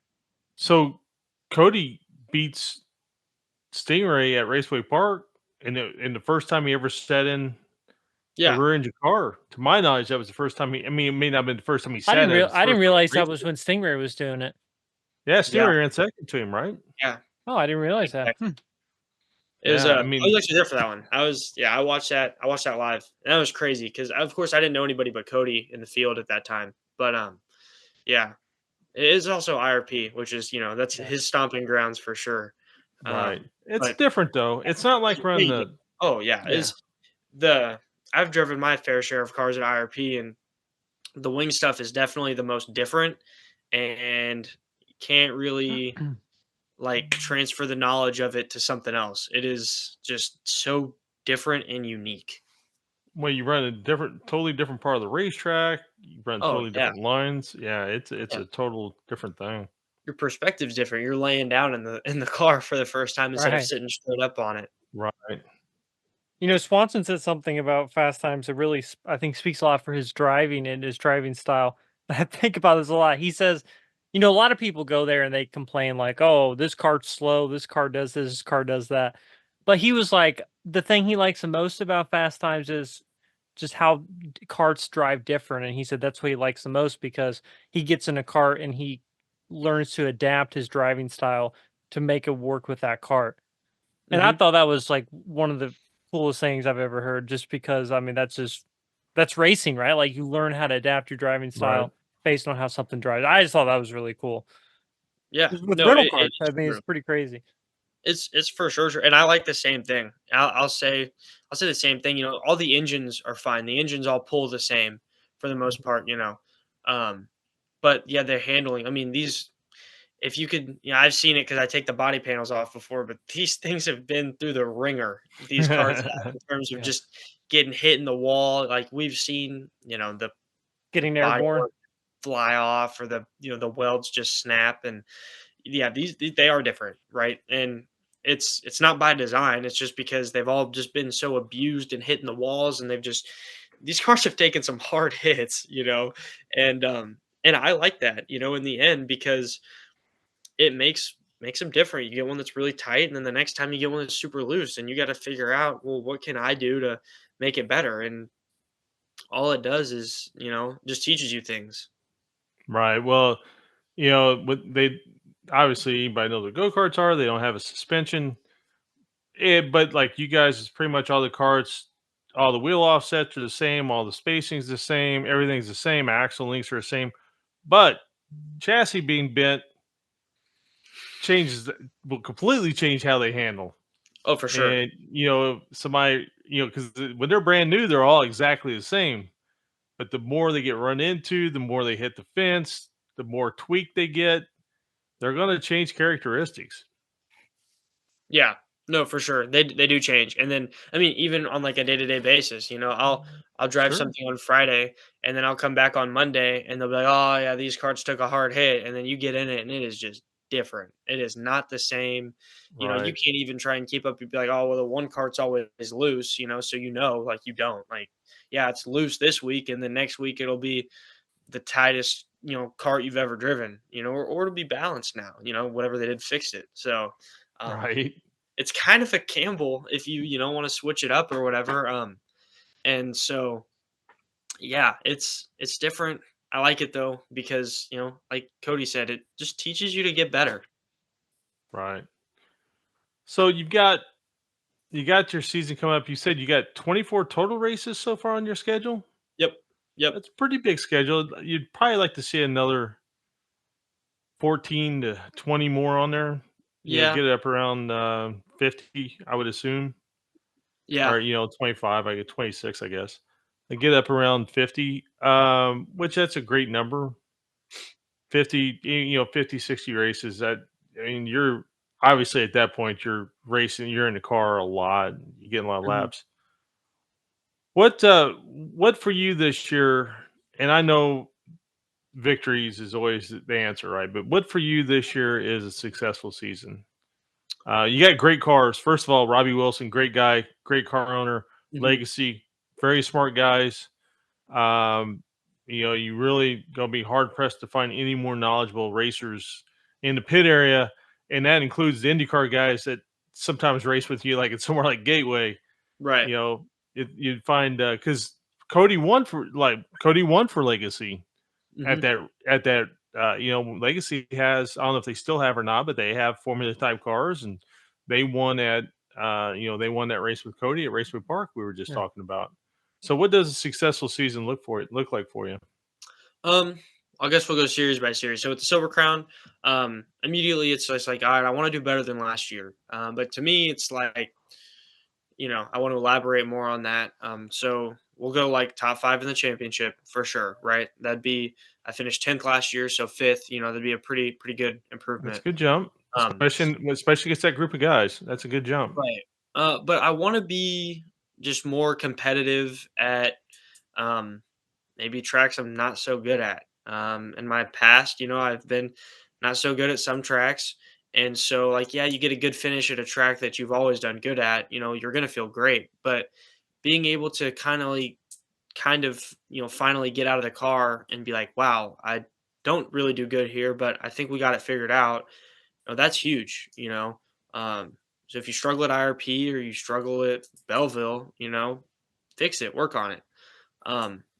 Speaker 2: so Cody beats Stingray at Raceway Park, and the first time he ever sat in a
Speaker 3: Yeah.
Speaker 2: rear engine car. To my knowledge, that was the first time he. I mean, it may not have been the first time he sat in. It was the
Speaker 1: I didn't
Speaker 2: first time he
Speaker 1: realize that
Speaker 2: raced
Speaker 1: was
Speaker 2: it.
Speaker 1: when Stingray was doing it.
Speaker 2: Yeah,
Speaker 3: Yeah,
Speaker 2: Stewie ran second to him, right?
Speaker 3: yeah,
Speaker 1: Oh, I didn't realize that.
Speaker 3: exactly. It was,
Speaker 2: Yeah, I
Speaker 3: I
Speaker 2: mean,
Speaker 3: was actually there for that one. I watched that live, and that was crazy because, of course, I didn't know anybody but Cody in the field at that time. But yeah, it is also IRP, which is that's
Speaker 1: Yeah.
Speaker 3: his stomping grounds for sure.
Speaker 2: right. It's
Speaker 3: But
Speaker 2: different though. It's not like
Speaker 3: yeah,
Speaker 2: running
Speaker 3: you do.
Speaker 2: the
Speaker 3: Oh yeah,
Speaker 2: yeah,
Speaker 3: is the I've driven my fair share of cars at IRP, and the wing stuff is definitely the most different, and can't really like transfer the knowledge of it to something else. It is just so different and unique.
Speaker 2: when you run a totally different part of the racetrack, you run
Speaker 3: Oh
Speaker 2: totally
Speaker 3: yeah,
Speaker 2: different lines. Yeah, it's
Speaker 3: yeah.
Speaker 2: a total different thing.
Speaker 3: Your perspective's different. You're laying down in the car for the first time instead of
Speaker 1: Right.
Speaker 3: sitting straight up on it.
Speaker 2: Right.
Speaker 1: Swanson said something about Fast Times that really, I think, speaks a lot for his driving and his driving style. I think about this a lot. He says, a lot of people go there and they complain like, "Oh, this car's slow. This car does this car does that." But he was like, the thing he likes the most about Fast Times is just how carts drive different, and he said that's what he likes the most because he gets in a cart and he learns to adapt his driving style to make it work with that cart. And I
Speaker 3: Hmm.
Speaker 1: thought that was, like, one of the coolest things I've ever heard just because, I mean, that's racing, right? Like, you learn how to adapt your driving
Speaker 2: Right.
Speaker 1: style based on how something drives. I just thought that was really cool.
Speaker 3: Yeah,
Speaker 1: 'Cause with
Speaker 3: no,
Speaker 1: rental
Speaker 3: it
Speaker 1: cars,
Speaker 3: is
Speaker 1: I mean,
Speaker 3: true.
Speaker 1: it's pretty crazy.
Speaker 3: It's for sure, and I like the same thing. I'll say the same thing. All the engines are fine. The engines all pull the same for the most part. Um, but yeah, they're handling. I mean, these if you could, I've seen it because I take the body panels off before, but these things have been through the ringer. These cars have in terms of
Speaker 1: Yeah.
Speaker 3: just getting hit in the wall. Like we've seen, the
Speaker 1: Getting
Speaker 3: body
Speaker 1: airborne.
Speaker 3: fly off or the welds just snap, and yeah, they are different, right? And it's not by design. It's just because they've all just been so abused and hitting the walls, and these cars have taken some hard hits, and I like that, in the end because it makes them different. You get one that's really tight, and then the next time you get one that's super loose, and you got to figure out, well, what can I do to make it better? And all it does is, just teaches you things.
Speaker 2: Right. Well, what they obviously anybody knows what go-karts are, they don't have a suspension. But like you guys, it's pretty much all the carts, all the wheel offsets are the same, all the spacing's the same, everything's the same, axle links are the same. But chassis being bent will completely change how they handle.
Speaker 3: Oh, for sure.
Speaker 2: And somebody, because when they're brand new, they're all exactly the same. But the more they get run into, the more they hit the fence, the more tweak they get, they're going to change characteristics.
Speaker 3: Yeah. No, for sure. They do change. And then I mean, even on like a day-to-day basis, I'll drive
Speaker 2: Sure.
Speaker 3: something on Friday and then I'll come back on Monday and they'll be like, "Oh, yeah, these carts took a hard hit." And then you get in it and it is just different. It is not the same. You
Speaker 2: Right.
Speaker 3: can't even try and keep up. You'd be like, "Oh, well, the one cart's always loose," so like you don't. Like, yeah, it's loose this week and then next week it'll be the tightest, cart you've ever driven, or it'll be balanced now, whatever they did fixed it. So, um
Speaker 2: Right.
Speaker 3: it's kind of a gamble if you don't want to switch it up or whatever. And so yeah, it's different. I like it though because like Cody said, it just teaches you to get better.
Speaker 2: Right. So you got your season coming up. You said you got 24 total races so far on your schedule.
Speaker 3: Yep, yep,
Speaker 2: That's a pretty big schedule. You'd probably like to see another 14 to 20 more on there.
Speaker 3: yeah,
Speaker 2: Get it up around 50, I would assume,
Speaker 3: yeah,
Speaker 2: or 25. I get 26, I guess. And get up around 50, which that's a great number. 50, 50, 60 races. I mean, you're obviously at that point you're racing. You're in the car a lot. You get a lot of
Speaker 3: mhm,
Speaker 2: laps. What for you this year? And I know victories is always the answer, right? But what for you this year is a successful season? You got great cars. First of all, Robbie Wilson, great guy, great car owner,
Speaker 3: mhm,
Speaker 2: legacy, very smart guys. Um, you really gonna be hard pressed to find any more knowledgeable racers in the pit area, and that includes the IndyCar guys that sometimes race with you, like it's somewhere like Gateway.
Speaker 3: right,
Speaker 2: You know, you'd find because Cody won for Legacy
Speaker 3: mhm,
Speaker 2: at that Legacy has, I don't know if they still have or not, but they have Formula type cars, and they won at they won that race with Cody at Raceway Park we were just
Speaker 1: Yeah.
Speaker 2: talking about. So what does a successful season look like for you?
Speaker 3: Um, I guess we'll go series by series. So with the Silver Crown, immediately it's just like, all right, I want to do better than last year. But to me, it's like, I want to elaborate more on that. So we'll go like top five in the championship for sure, right? I finished 10th last year, so fifth. That'd be a pretty good
Speaker 2: That's a
Speaker 3: improvement.
Speaker 2: good jump,
Speaker 3: Um,
Speaker 2: especially against that group of guys. That's a good jump.
Speaker 3: right. But I want to be just more competitive at um maybe tracks I'm not so good at. In my past, I've been not so good at some tracks. And so, like, yeah, you get a good finish at a track that you've always done good at, you're going to feel great. But being able to finally get out of the car and be like, wow, I don't really do good here, but I think we got it figured out. That's huge. So if you struggle at IRP or you struggle at Belleville, fix it, work on it.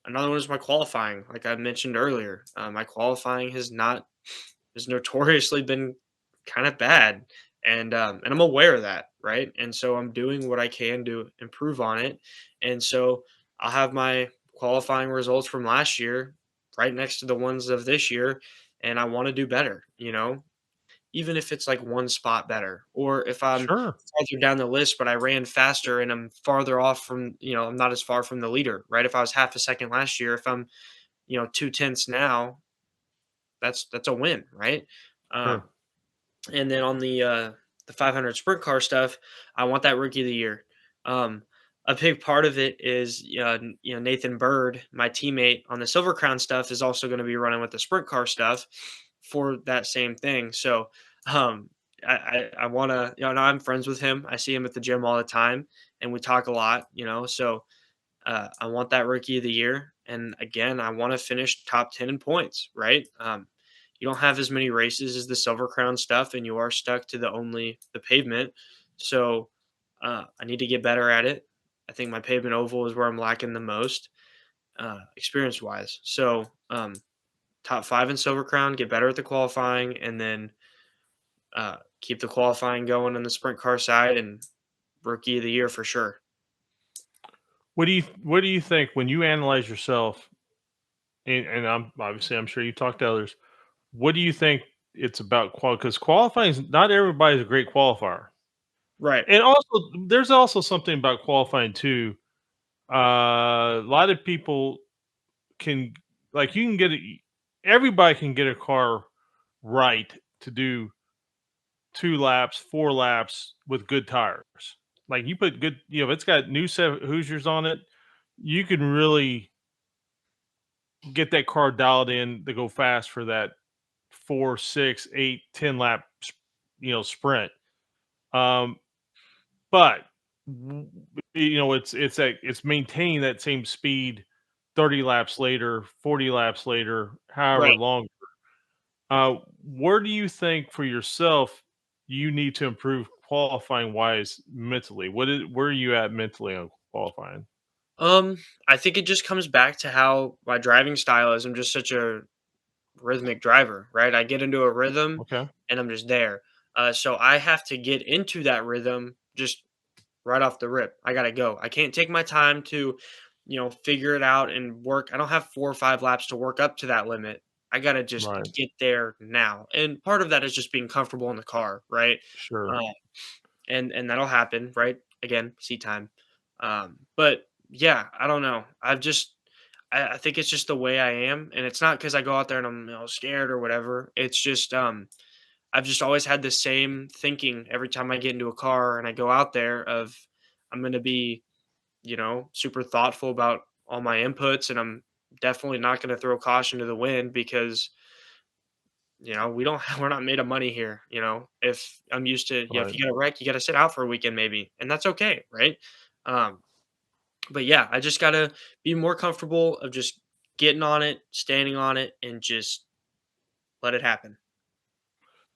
Speaker 3: Another one is my qualifying. Like I mentioned earlier, my qualifying has notoriously been kind of bad, and I'm aware of that, right? And so I'm doing what I can to improve on it. And so I'll have my qualifying results from last year right next to the ones of this year, and I want to do better. Even if it's like one spot better, or if I'm
Speaker 2: Sure,
Speaker 3: farther down the list, but I ran faster and I'm farther off I'm not as far from the leader, right? If I was half a second last year, if I'm, 2/10 now, that's a win, right? Um,
Speaker 2: sure.
Speaker 3: and then on the 500 sprint car stuff, I want that rookie of the year. Um, a big part of it is, Nathan Bird, my teammate on the Silver Crown stuff, is also going to be running with the sprint car stuff for that same thing. So, I want to, now I'm friends with him. I see him at the gym all the time, and we talk a lot. So I want that rookie of the year. And again, I want to finish top 10 in points, right? You don't have as many races as the Silver Crown stuff, and you are stuck to the pavement. So I need to get better at it. I think my pavement oval is where I'm lacking the most experience wise. So top five in Silver Crown, get better at the qualifying, and then keep the qualifying going on the sprint car side, and rookie of the year for sure.
Speaker 2: What do you think when you analyze yourself? And I'm sure you talk to others. What do you think it's about because qualifying is not everybody's a great qualifier.
Speaker 3: Right.
Speaker 2: And also there's also something about qualifying too. A lot of people can like you can get everybody can get a car right to do 2 laps, 4 laps with good tires. Like you put good, if it's got new set Hoosiers on it, you can really get that car dialed in to go fast for that 4, 6, 8, 10 lap sprint. Um, but it's maintaining that same speed 30 laps later, 40 laps later, however
Speaker 3: Right.
Speaker 2: long. Where do you think for yourself you need to improve qualifying wise mentally? Where are you at mentally on qualifying?
Speaker 3: I think it just comes back to how my driving style is. I'm just such a rhythmic driver, right? I get into a rhythm
Speaker 2: Okay,
Speaker 3: and I'm just there. So I have to get into that rhythm just right off the rip. I gotta go. I can't take my time to, figure it out and work. I don't have 4 or 5 laps to work up to that limit. I gotta just
Speaker 2: right,
Speaker 3: get there now. And part of that is just being comfortable in the car, right?
Speaker 2: sure.
Speaker 3: Uh, and that'll happen, right? Again, seat time. But yeah, I don't know. I think it's just the way I am, and it's not because I go out there and I'm scared or whatever. It's just I've just always had the same thinking every time I get into a car and I go out there of I'm going to be super thoughtful about all my inputs, and I'm definitely not going to throw caution to the wind because we don't we're not made of money here. If I'm used to, if
Speaker 2: Right.
Speaker 3: you get a wreck, you got to sit out for a weekend maybe, and that's okay, right? Um, but yeah, I just gotta be more comfortable of just getting on it, standing on it, and just let it happen.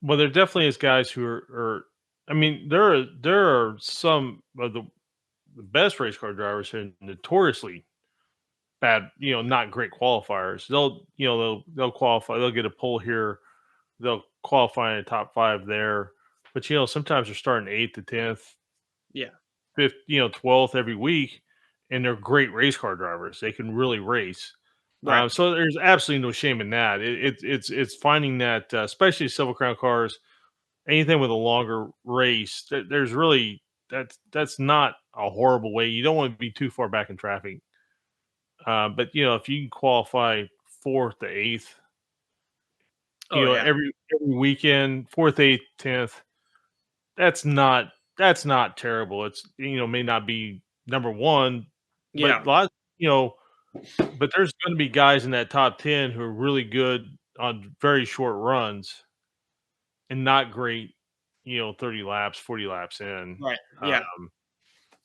Speaker 2: Well, there definitely is guys who are I mean, there are some of the best race car drivers who are notoriously bad, not great qualifiers. They'll qualify. They'll get a pull here. They'll qualify in the top 5 there. But sometimes they're starting 8th to 10th,
Speaker 3: Yeah.
Speaker 2: 5th, 12th every week, and they're great race car drivers. They can really race.
Speaker 3: Right.
Speaker 2: So there's absolutely no shame in that. It's finding that, especially Silver Crown cars, anything with a longer race, there's really that's not a horrible way. You don't want to be too far back in traffic. But if you can qualify 4th to 8th,
Speaker 3: Oh yeah.
Speaker 2: every weekend, 4th, 8th, 10th, that's not terrible. It's may not be number one, but
Speaker 3: Yeah.
Speaker 2: a lot, but there's going to be guys in that top 10 who are really good on very short runs and not great, 30 laps, 40 laps in.
Speaker 3: Right. Yeah.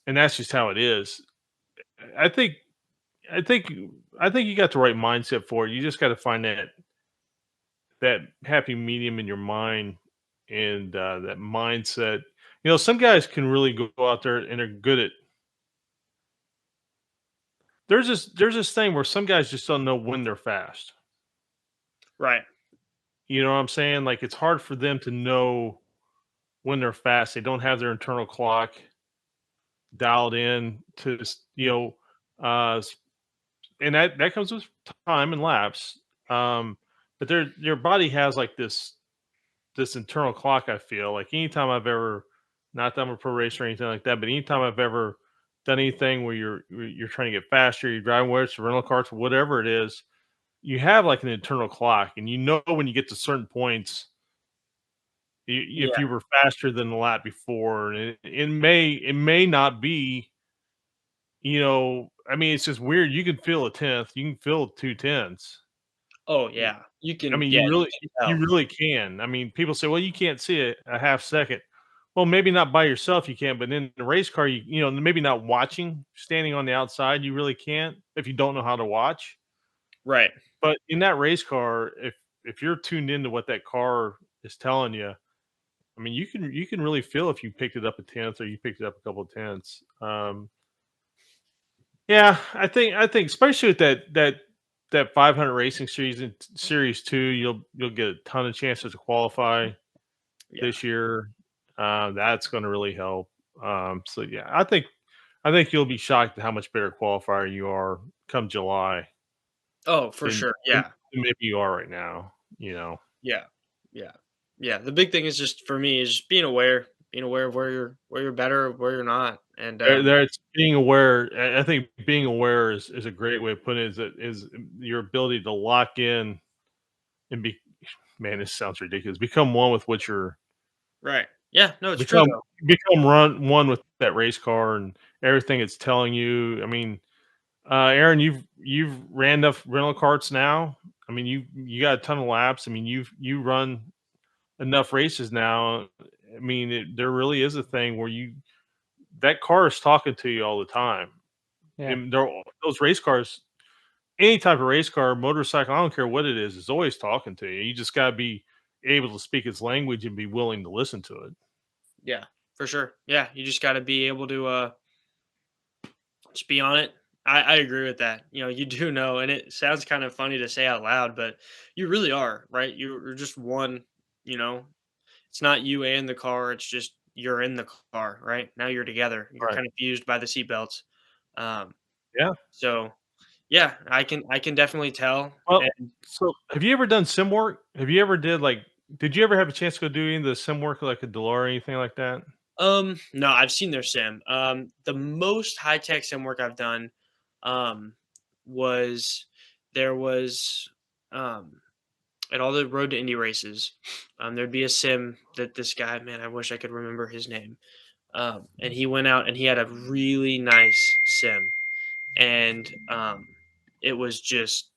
Speaker 2: And that's just how it is. I think I think I think you got the right mindset for it. You just got to find that happy medium in your mind and that mindset. Some guys can really go out there and they're good at. There's this thing where some guys just don't know when they're fast.
Speaker 3: Right.
Speaker 2: You know what I'm saying? Like it's hard for them to know when they're fast. They don't have their internal clock dialed in to uh, and that comes with time and laps. But their body has like this internal clock. I feel like anytime I've ever, not that I'm a pro racer or anything like that, but anytime I've ever done anything where you're trying to get faster, you're driving, whether it's rental cars, whatever it is, you have like an internal clock, and when you get to certain points, if
Speaker 3: Yeah.
Speaker 2: you were faster than the lap before, and it may not be. I mean, it's just weird. You can feel a 10th, you can feel 2 tenths.
Speaker 3: Oh
Speaker 2: Y-
Speaker 3: yeah. You
Speaker 2: I
Speaker 3: can.
Speaker 2: mean,
Speaker 3: Yeah.
Speaker 2: you
Speaker 3: You
Speaker 2: really,
Speaker 3: can
Speaker 2: you
Speaker 3: tell.
Speaker 2: really can. I mean, people say, well, you can't see it a half second. Well, maybe not by yourself, you can't, but in the race car, maybe not watching, standing on the outside, you really can't if you don't know how to watch.
Speaker 3: Right.
Speaker 2: But in that race car, if you're tuned into what that car is telling you, I mean, you can really feel if you picked it up a tenth or you picked it up a couple of tenths. Yeah, I think especially with that 500 racing series in series 2, you'll get a ton of chances to qualify
Speaker 3: Yeah.
Speaker 2: this year. That's going to really help. So yeah, I think you'll be shocked at how much better qualifier you are come July
Speaker 3: Oh, for
Speaker 2: than,
Speaker 3: sure.
Speaker 2: than
Speaker 3: Yeah.
Speaker 2: maybe you are right now. You know,
Speaker 3: Yeah. Yeah. Yeah. The big thing is just for me is just being aware of where you're better, where you're not, and
Speaker 2: it's being aware. I think being aware is a great way of putting it. Is your ability to lock in and be. Man, this sounds ridiculous. Become one with what you're
Speaker 3: right. Yeah. No, it's true
Speaker 2: Become
Speaker 3: though.
Speaker 2: become run one with that race car and everything it's telling you. I mean, Aaron, you've ran enough rental carts now. I mean, you got a ton of laps. I mean, you run enough races now. I mean, there really is a thing where that car is talking to you all the time.
Speaker 1: Yeah.
Speaker 2: And those race cars, any type of race car, motorcycle, I don't care what it is always talking to you. You just got to be able to speak its language and be willing to listen to it.
Speaker 3: Yeah. For sure. Yeah. You just got to be able to just be on it. I agree with that. You do know, and it sounds kind of funny to say out loud, but you really are, right? You're just one, you know, it's not you and the car, it's just you're in the car, right? Now you're together. You're
Speaker 2: Right.
Speaker 3: kind of fused by the seatbelts. Um,
Speaker 2: Yeah.
Speaker 3: so yeah, I can definitely tell.
Speaker 2: Well,
Speaker 3: And
Speaker 2: so have you ever done sim work? Have you ever did you ever have a chance to go do any of the sim work like a Delore or anything like that?
Speaker 3: no, I've seen their sim. The most high tech sim work I've done, um, was there was um at all the road to Indy races, there'd be a sim that this guy, man, I wish I could remember his name. And he went out and he had a really nice sim, and it was just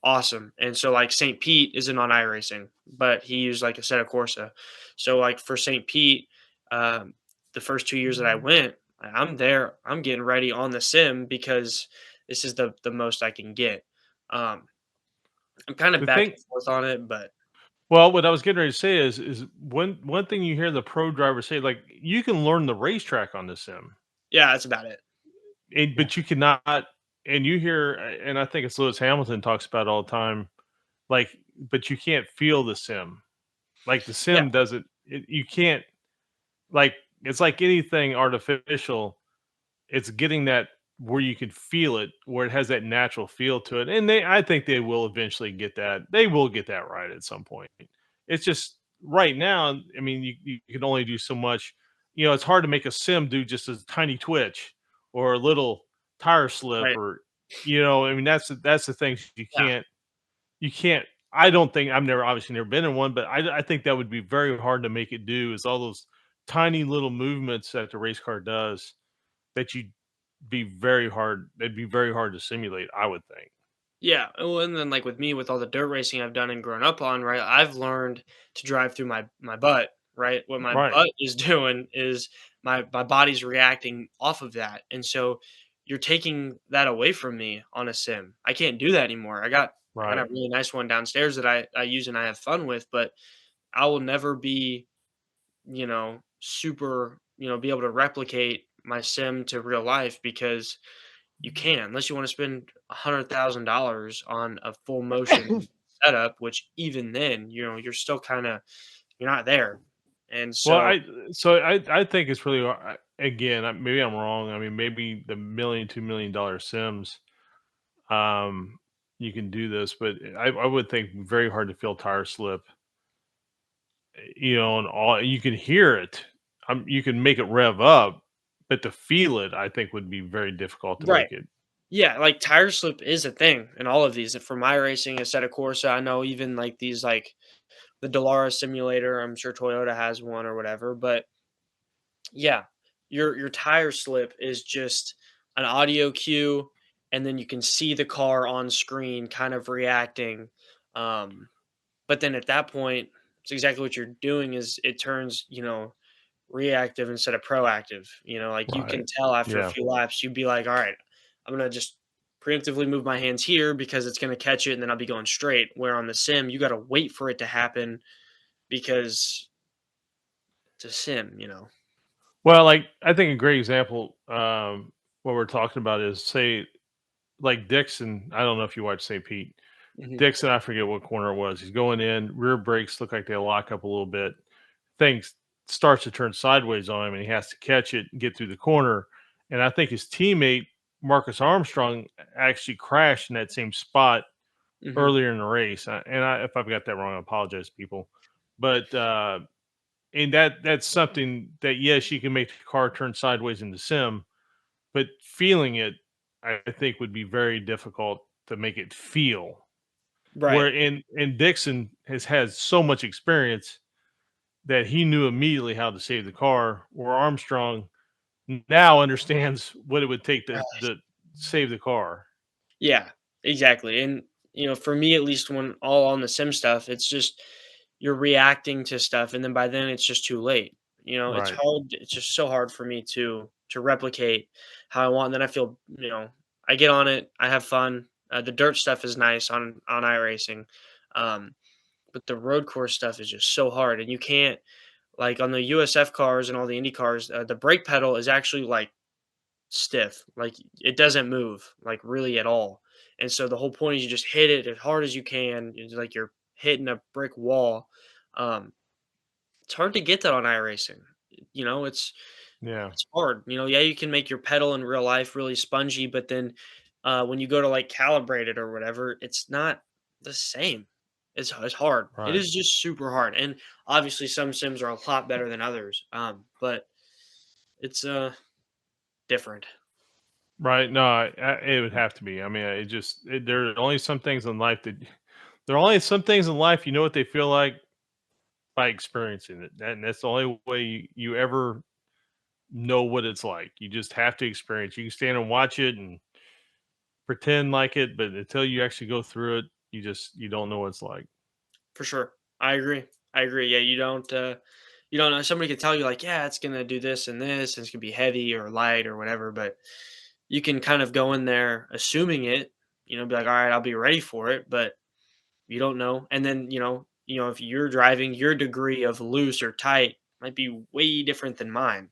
Speaker 3: awesome. And so like St. Pete isn't on iRacing, but he used like a set of Corsa. So like for St. Pete, um, the first 2 years that I went, I'm there, I'm getting ready on the sim because this is the most I can get. Um, I'm kind of
Speaker 2: The
Speaker 3: back
Speaker 2: thing
Speaker 3: and forth on it, but
Speaker 2: Well, what I was getting ready to say is one thing you hear the pro drivers say, like, you can learn the racetrack on the sim,
Speaker 3: yeah, that's about it.
Speaker 1: Yeah.
Speaker 2: but you cannot and you hear, and I think it's Lewis Hamilton talks about it all the time, like, but you can't feel the sim. Like the
Speaker 3: Yeah,
Speaker 2: sim doesn't, you can't, like, it's like anything artificial. It's getting that where you can feel it, where it has that natural feel to it. And I think they will eventually get that. They will get that right at some point. It's just right now, I mean, you can only do so much. It's hard to make a sim do just a tiny twitch or a little tire slip
Speaker 3: right.
Speaker 2: or, I mean, that's the thing
Speaker 3: Yeah.
Speaker 2: you can't. I don't think I've never obviously never been in one, but I think that would be very hard to make it do is all those tiny little movements that the race car does that you be very hard it'd be very hard to simulate, I would think.
Speaker 3: Yeah, well, and then like with me, with all the dirt racing I've done and grown up on, right? I've learned to drive through my butt, right? What my
Speaker 2: Right,
Speaker 3: butt is doing is my body's reacting off of that, and so you're taking that away from me on a sim. I can't do that anymore. I got a
Speaker 2: right.
Speaker 3: really nice one downstairs that I use and I have fun with, but I will never be, super, be able to replicate my sim to real life because you can, unless you wanna spend $100,000 on a full motion setup, which even then, you're still you're not there. And
Speaker 2: Well,
Speaker 3: so
Speaker 2: I think it's really again, maybe I'm wrong. I mean, maybe the million, $2 million Sims, um, you can do this, but I would think very hard to feel tire slip, and all you can hear it. You can make it rev up, but to feel it, I think would be very difficult to
Speaker 3: right.
Speaker 2: make it.
Speaker 3: Yeah, like, tire slip is a thing in all of these, and for my racing, Assetto Corsa, I know even, like, these, like, the Dallara simulator, I'm sure Toyota has one or whatever, but yeah, your tire slip is just an audio cue, and then you can see the car on screen kind of reacting. Um, but then at that point, it's exactly what you're doing is it turns, reactive instead of proactive. Like you can
Speaker 2: Right.
Speaker 3: tell after a
Speaker 2: Yeah.
Speaker 3: few laps, you'd be like, all right, I'm gonna just preemptively move my hands here because it's gonna catch it and then I'll be going straight. Where on the sim, you gotta wait for it to happen because it's a sim.
Speaker 2: Well, like I think a great example, what we're talking about is say like Dixon. I don't know if you watch St. Pete.
Speaker 3: Hmm.
Speaker 2: Dixon, I forget what corner it was. He's going in, rear brakes look like they lock up a little bit. Things starts to turn sideways on him, and he has to catch it and get through the corner. And I think his teammate Marcus Armstrong actually crashed in that same spot
Speaker 3: Hmm.
Speaker 2: earlier in the race. If I've got that wrong, I apologize, people. But and that's something that yes, you can make the car turn sideways in the sim, but feeling it, I think, would be very difficult to make it feel. Where
Speaker 3: Right.
Speaker 2: and Dixon has so much experience that he knew immediately how to save the car, where Armstrong now understands what it would take to save the car.
Speaker 3: Yeah, exactly. And for me at least when all on the sim stuff, it's just you're reacting to stuff and then by then it's just too late. It's
Speaker 2: Right.
Speaker 3: hard, it's just so hard for me to replicate how I want. And then I feel, I get on it, I have fun. The dirt stuff is nice on iRacing. Um, but the road course stuff is just so hard and you can't like on the USF cars and all the Indy cars, the brake pedal is actually like stiff. Like it doesn't move like really at all. And so the whole point is you just hit it as hard as you can. It's like you're hitting a brick wall. Um, it's hard to get that on iRacing. It's
Speaker 2: Yeah.
Speaker 3: it's hard. Yeah, you can make your pedal in real life really spongy, but then when you go to like calibrate it or whatever, it's not the same. It's hard. It
Speaker 2: Right.
Speaker 3: is just super hard. And obviously some sims are a lot better than others. But it's different.
Speaker 2: Right. No, it would have to be. I mean, there are only some things in life that there are only some things in life you know what they feel like by experiencing it, and that's the only way you ever know what it's like. You just have to experience. You can stand and watch it and pretend like it, but until you actually go through it, you don't know what it's like.
Speaker 3: For sure. I agree. I agree. Yeah, you don't know. Somebody could tell you like, yeah, it's gonna do this and this, and it's gonna be heavy or light or whatever, but you can kind of go in there assuming it, be like, all right, I'll be ready for it, but you don't know. And then, if you're driving, your degree of loose or tight might be way different than mine.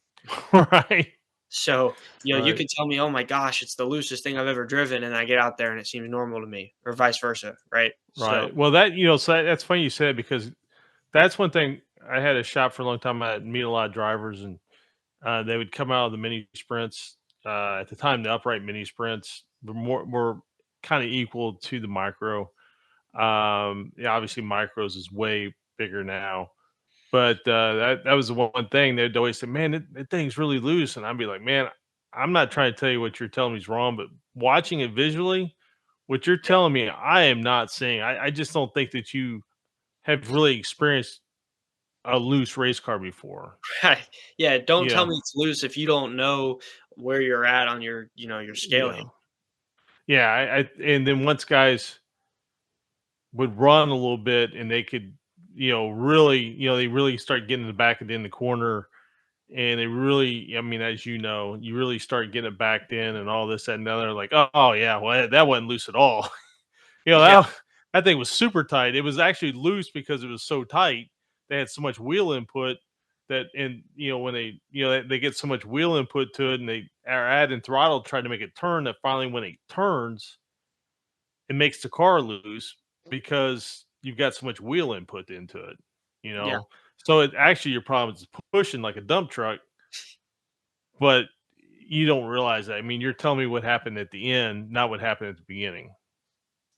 Speaker 2: Right.
Speaker 3: So, you
Speaker 2: Right.
Speaker 3: could tell me, "Oh my gosh, it's the loosest thing I've ever driven," and I get out there and it seems normal to me, or vice versa, right? So,
Speaker 2: Right. Well, so that's funny you said because that's one thing. I had a shop for a long time. I'd meet a lot of drivers, and they would come out of the mini sprints. At the time, the upright mini sprints were kind of equal to the micro. Yeah, obviously, micros is way bigger now, but that was the one thing they'd always say, "Man, that thing's really loose," and I'd be like, "Man, I'm not trying to tell you what you're telling me is wrong, but watching it visually, what you're
Speaker 3: yeah.
Speaker 2: telling me, I am not seeing. I just don't think that you have really experienced a loose race car before."
Speaker 3: Right. Yeah, don't tell
Speaker 2: Yeah,
Speaker 3: me it's loose if you don't know where you're at on your scale here.
Speaker 2: yeah, yeah. And then once guys would run a little bit, and they could, really, they really start getting in the back and in the corner, and they really, I mean, as you know, you really start getting it backed in and all this, that, and the other. Like, oh yeah, well, that wasn't loose at all.
Speaker 3: Yeah,
Speaker 2: That thing was super tight. It was actually loose because it was so tight. They had so much wheel input that, and when they get so much wheel input to it, and they are adding throttle trying to make it turn, that finally when it turns, it makes the car loose because you've got so much wheel input into it. You
Speaker 3: yeah.
Speaker 2: know, so it actually your problem is pushing like a dump truck, but you don't realize that. I mean, you're telling me what happened at the end, not what happened at the beginning.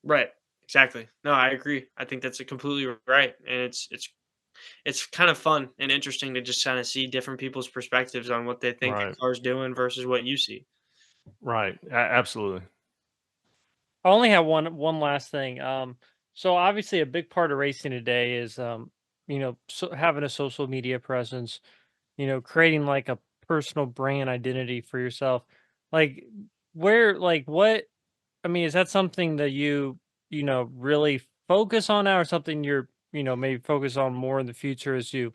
Speaker 3: Right. Exactly. No, I agree. I think that's a completely right, and it's kind of fun and interesting to just kind of see different people's perspectives on what they think
Speaker 2: Right.
Speaker 3: a car's doing versus what you see.
Speaker 2: Right. Absolutely.
Speaker 1: I only have one last thing. So obviously a big part of racing today is having a social media presence, creating like a personal brand identity for yourself. Like what I mean, is that something that really focus on now, or something you're, maybe focus on more in the future as you,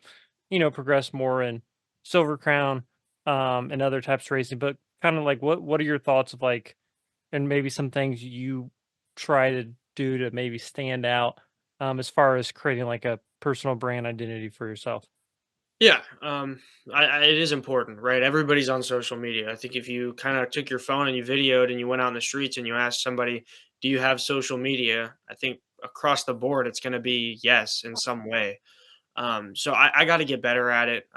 Speaker 1: progress more in Silver Crown and other types of racing? But kind of like what are your thoughts of like, and maybe some things you try to do to maybe stand out as far as creating like a personal brand identity for yourself?
Speaker 3: Yeah, it is important, right? Everybody's on social media. I think if you kind of took your phone and you videoed and you went out in the streets and you asked somebody, "Do you have social media?" I think across the board, it's going to be yes in some way. So I got to get better at it.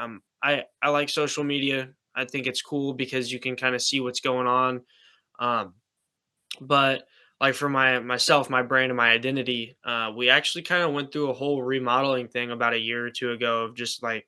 Speaker 3: I like social media. I think it's cool because you can kind of see what's going on. Um, but like for myself, my brand and my identity, we actually kind of went through a whole remodeling thing about a year or two ago of just like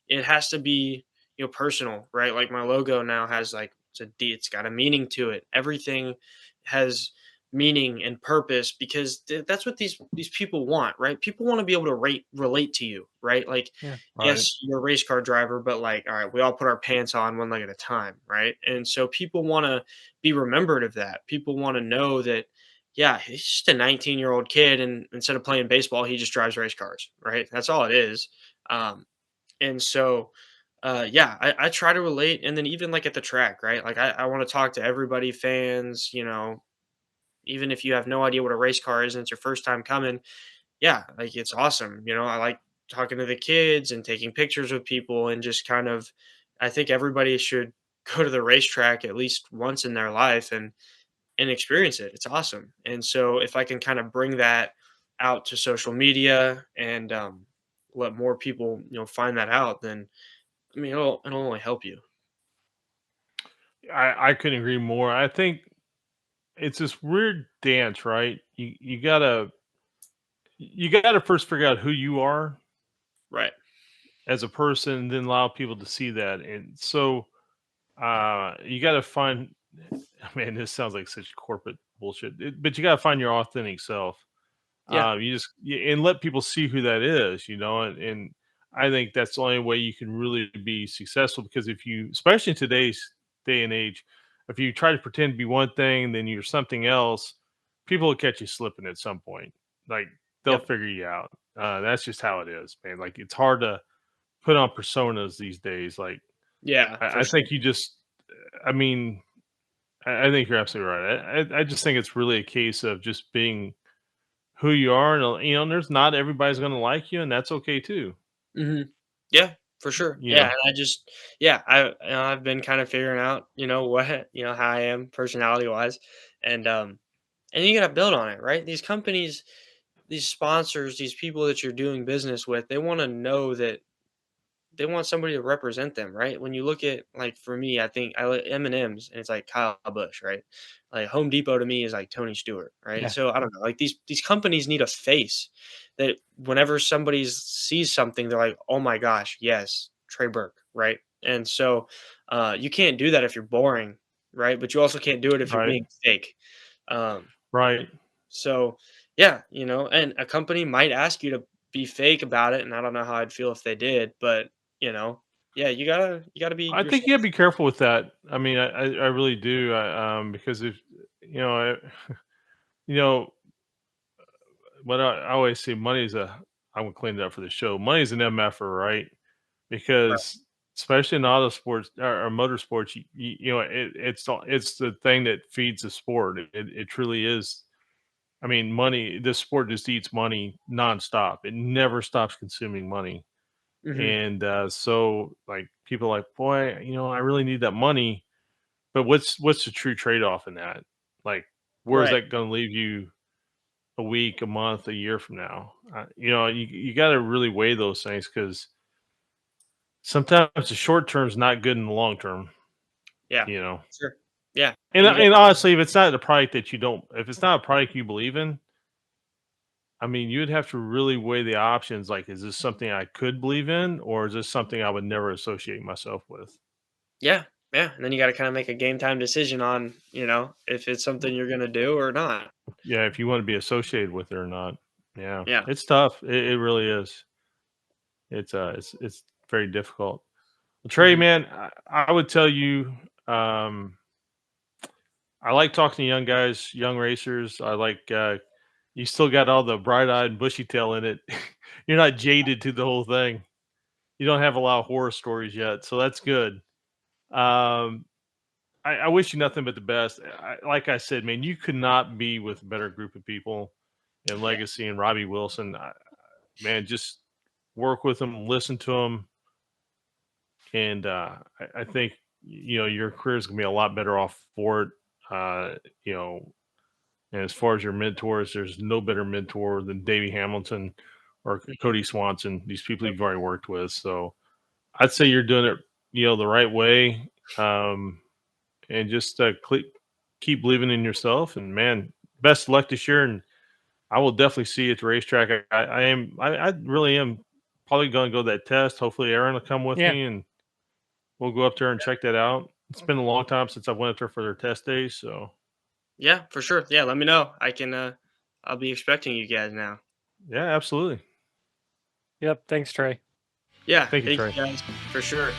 Speaker 3: it has to be personal, right? Like my logo now has like it's got a meaning to it. Everything has meaning and purpose because that's what these people want, right? People want to be able to relate to you, right? Like
Speaker 1: Yeah.
Speaker 2: Right.
Speaker 3: yes, you're a race car driver, but like all right, we all put our pants on one leg at a time, right? And so people want to be remembered of that. People want to know that, yeah, he's just a 19-year-old kid, and instead of playing baseball, he just drives race cars, right? That's all it is. Um, and so, yeah, I try to relate, and then even like at the track, right? Like I want to talk to everybody, fans, even if you have no idea what a race car is and it's your first time coming, yeah, like it's awesome. I like talking to the kids and taking pictures with people and just kind of, I think everybody should go to the racetrack at least once in their life and experience it. It's awesome. And so if I can kind of bring that out to social media and let more people, find that out, then I mean it'll only help you.
Speaker 2: I couldn't agree more. I think it's this weird dance, right? You gotta first figure out who you are
Speaker 3: Right.
Speaker 2: as a person, and then allow people to see that. And so you gotta find man, this sounds like such corporate bullshit. But you gotta find your authentic self.
Speaker 3: Yeah.
Speaker 2: And let people see who that is, and I think that's the only way you can really be successful, because if you, especially in today's day and age, if you try to pretend to be one thing, then you're something else, people will catch you slipping at some point. Like, they'll
Speaker 3: Yep.
Speaker 2: figure you out. That's just how it is, man. Like, it's hard to put on personas these days. Like,
Speaker 3: Yeah, for
Speaker 2: I
Speaker 3: sure.
Speaker 2: think you just, I mean, I think you're absolutely right. I just think it's really a case of just being who you are, and there's not everybody's going to like you, and that's okay too.
Speaker 3: Mhm. Yeah. For sure.
Speaker 2: You
Speaker 3: Yeah,
Speaker 2: know,
Speaker 3: and I've been kind of figuring out, what, how I am personality-wise, and, um, and you gotta build on it, right? These companies, these sponsors, these people that you're doing business with, they wanna know that they want somebody to represent them, right? When you look at, like, for me, I think I like M&M's, and it's like Kyle Busch, right? Like Home Depot to me is like Tony Stewart, right?
Speaker 1: Yeah.
Speaker 3: So I don't know, like these companies need a face that whenever somebody sees something, they're like, oh my gosh, yes, Trey Burke, right? And so you can't do that if you're boring, right? But you also can't do it if you're
Speaker 2: right,
Speaker 3: being fake. Um,
Speaker 2: right.
Speaker 3: so yeah, and a company might ask you to be fake about it, and I don't know how I'd feel if they did, but yeah, you gotta be
Speaker 2: I think
Speaker 3: yourself.
Speaker 2: you gotta be careful with that. I mean, I really do. Because if you know, what I always say, money is a. I'm gonna clean it up for the show. Money is an MFer, right?
Speaker 3: Right.
Speaker 2: Because especially in auto sports or motorsports, it's the thing that feeds the sport. It truly is. I mean, money. This sport just eats money nonstop. It never stops consuming money.
Speaker 3: Mhm.
Speaker 2: And so, like, people are like, boy, I really need that money. But what's the true trade off in that? Like, where is
Speaker 3: Right.
Speaker 2: that going to leave you a week, a month, a year from now? You got to really weigh those things because sometimes the short term is not good in the long term.
Speaker 3: Yeah.
Speaker 2: You know,
Speaker 3: Sure. Yeah,
Speaker 2: and
Speaker 3: and you got
Speaker 2: and honestly, if it's not a product that you don't, if it's not a product you believe in, I mean, you'd have to really weigh the options. Like, is this something I could believe in, or is this something I would never associate myself with?
Speaker 3: yeah, yeah, and then you gotta kinda make a game time decision on, if it's something you're gonna do or not.
Speaker 2: Yeah, if you want to be associated with it or not. Yeah,
Speaker 3: Yeah.
Speaker 2: it's tough. It really is. It's very difficult. Well, Trey,
Speaker 3: Mhm.
Speaker 2: man, I would tell you, um, I like talking to young guys, young racers. I like you still got all the bright eyed and bushy tail in it. You're not jaded to the whole thing. You don't have a lot of horror stories yet, so that's good. Um, I wish you nothing but the best. Like I said, man, you could not be with a better group of people in
Speaker 3: Yeah.
Speaker 2: Legacy and Robbie Wilson. Man, just work with them, listen to them, and I think your career is gonna be a lot better off for it. Uh, you know, and as far as your mentors, there's no better mentor than Davey Hamilton or
Speaker 3: Mhm.
Speaker 2: Cody Swanson. These people
Speaker 3: Yep.
Speaker 2: you've already worked with, so I'd say you're doing it, the right way, and just keep believing in yourself. And man, best of luck this year. And I will definitely see you at the racetrack. I really am probably going to go that test. Hopefully, Aaron will come with
Speaker 1: Yeah.
Speaker 2: me, and we'll go up there and check that out. It's been a long time since I went up there for their test days, so
Speaker 3: Yeah, for sure. Yeah, let me know. I'll be expecting you guys now.
Speaker 2: yeah, absolutely.
Speaker 1: Yep. Thanks, Trey.
Speaker 3: Yeah,
Speaker 2: Thank you,
Speaker 3: thank
Speaker 2: Trey.
Speaker 3: you guys, for sure.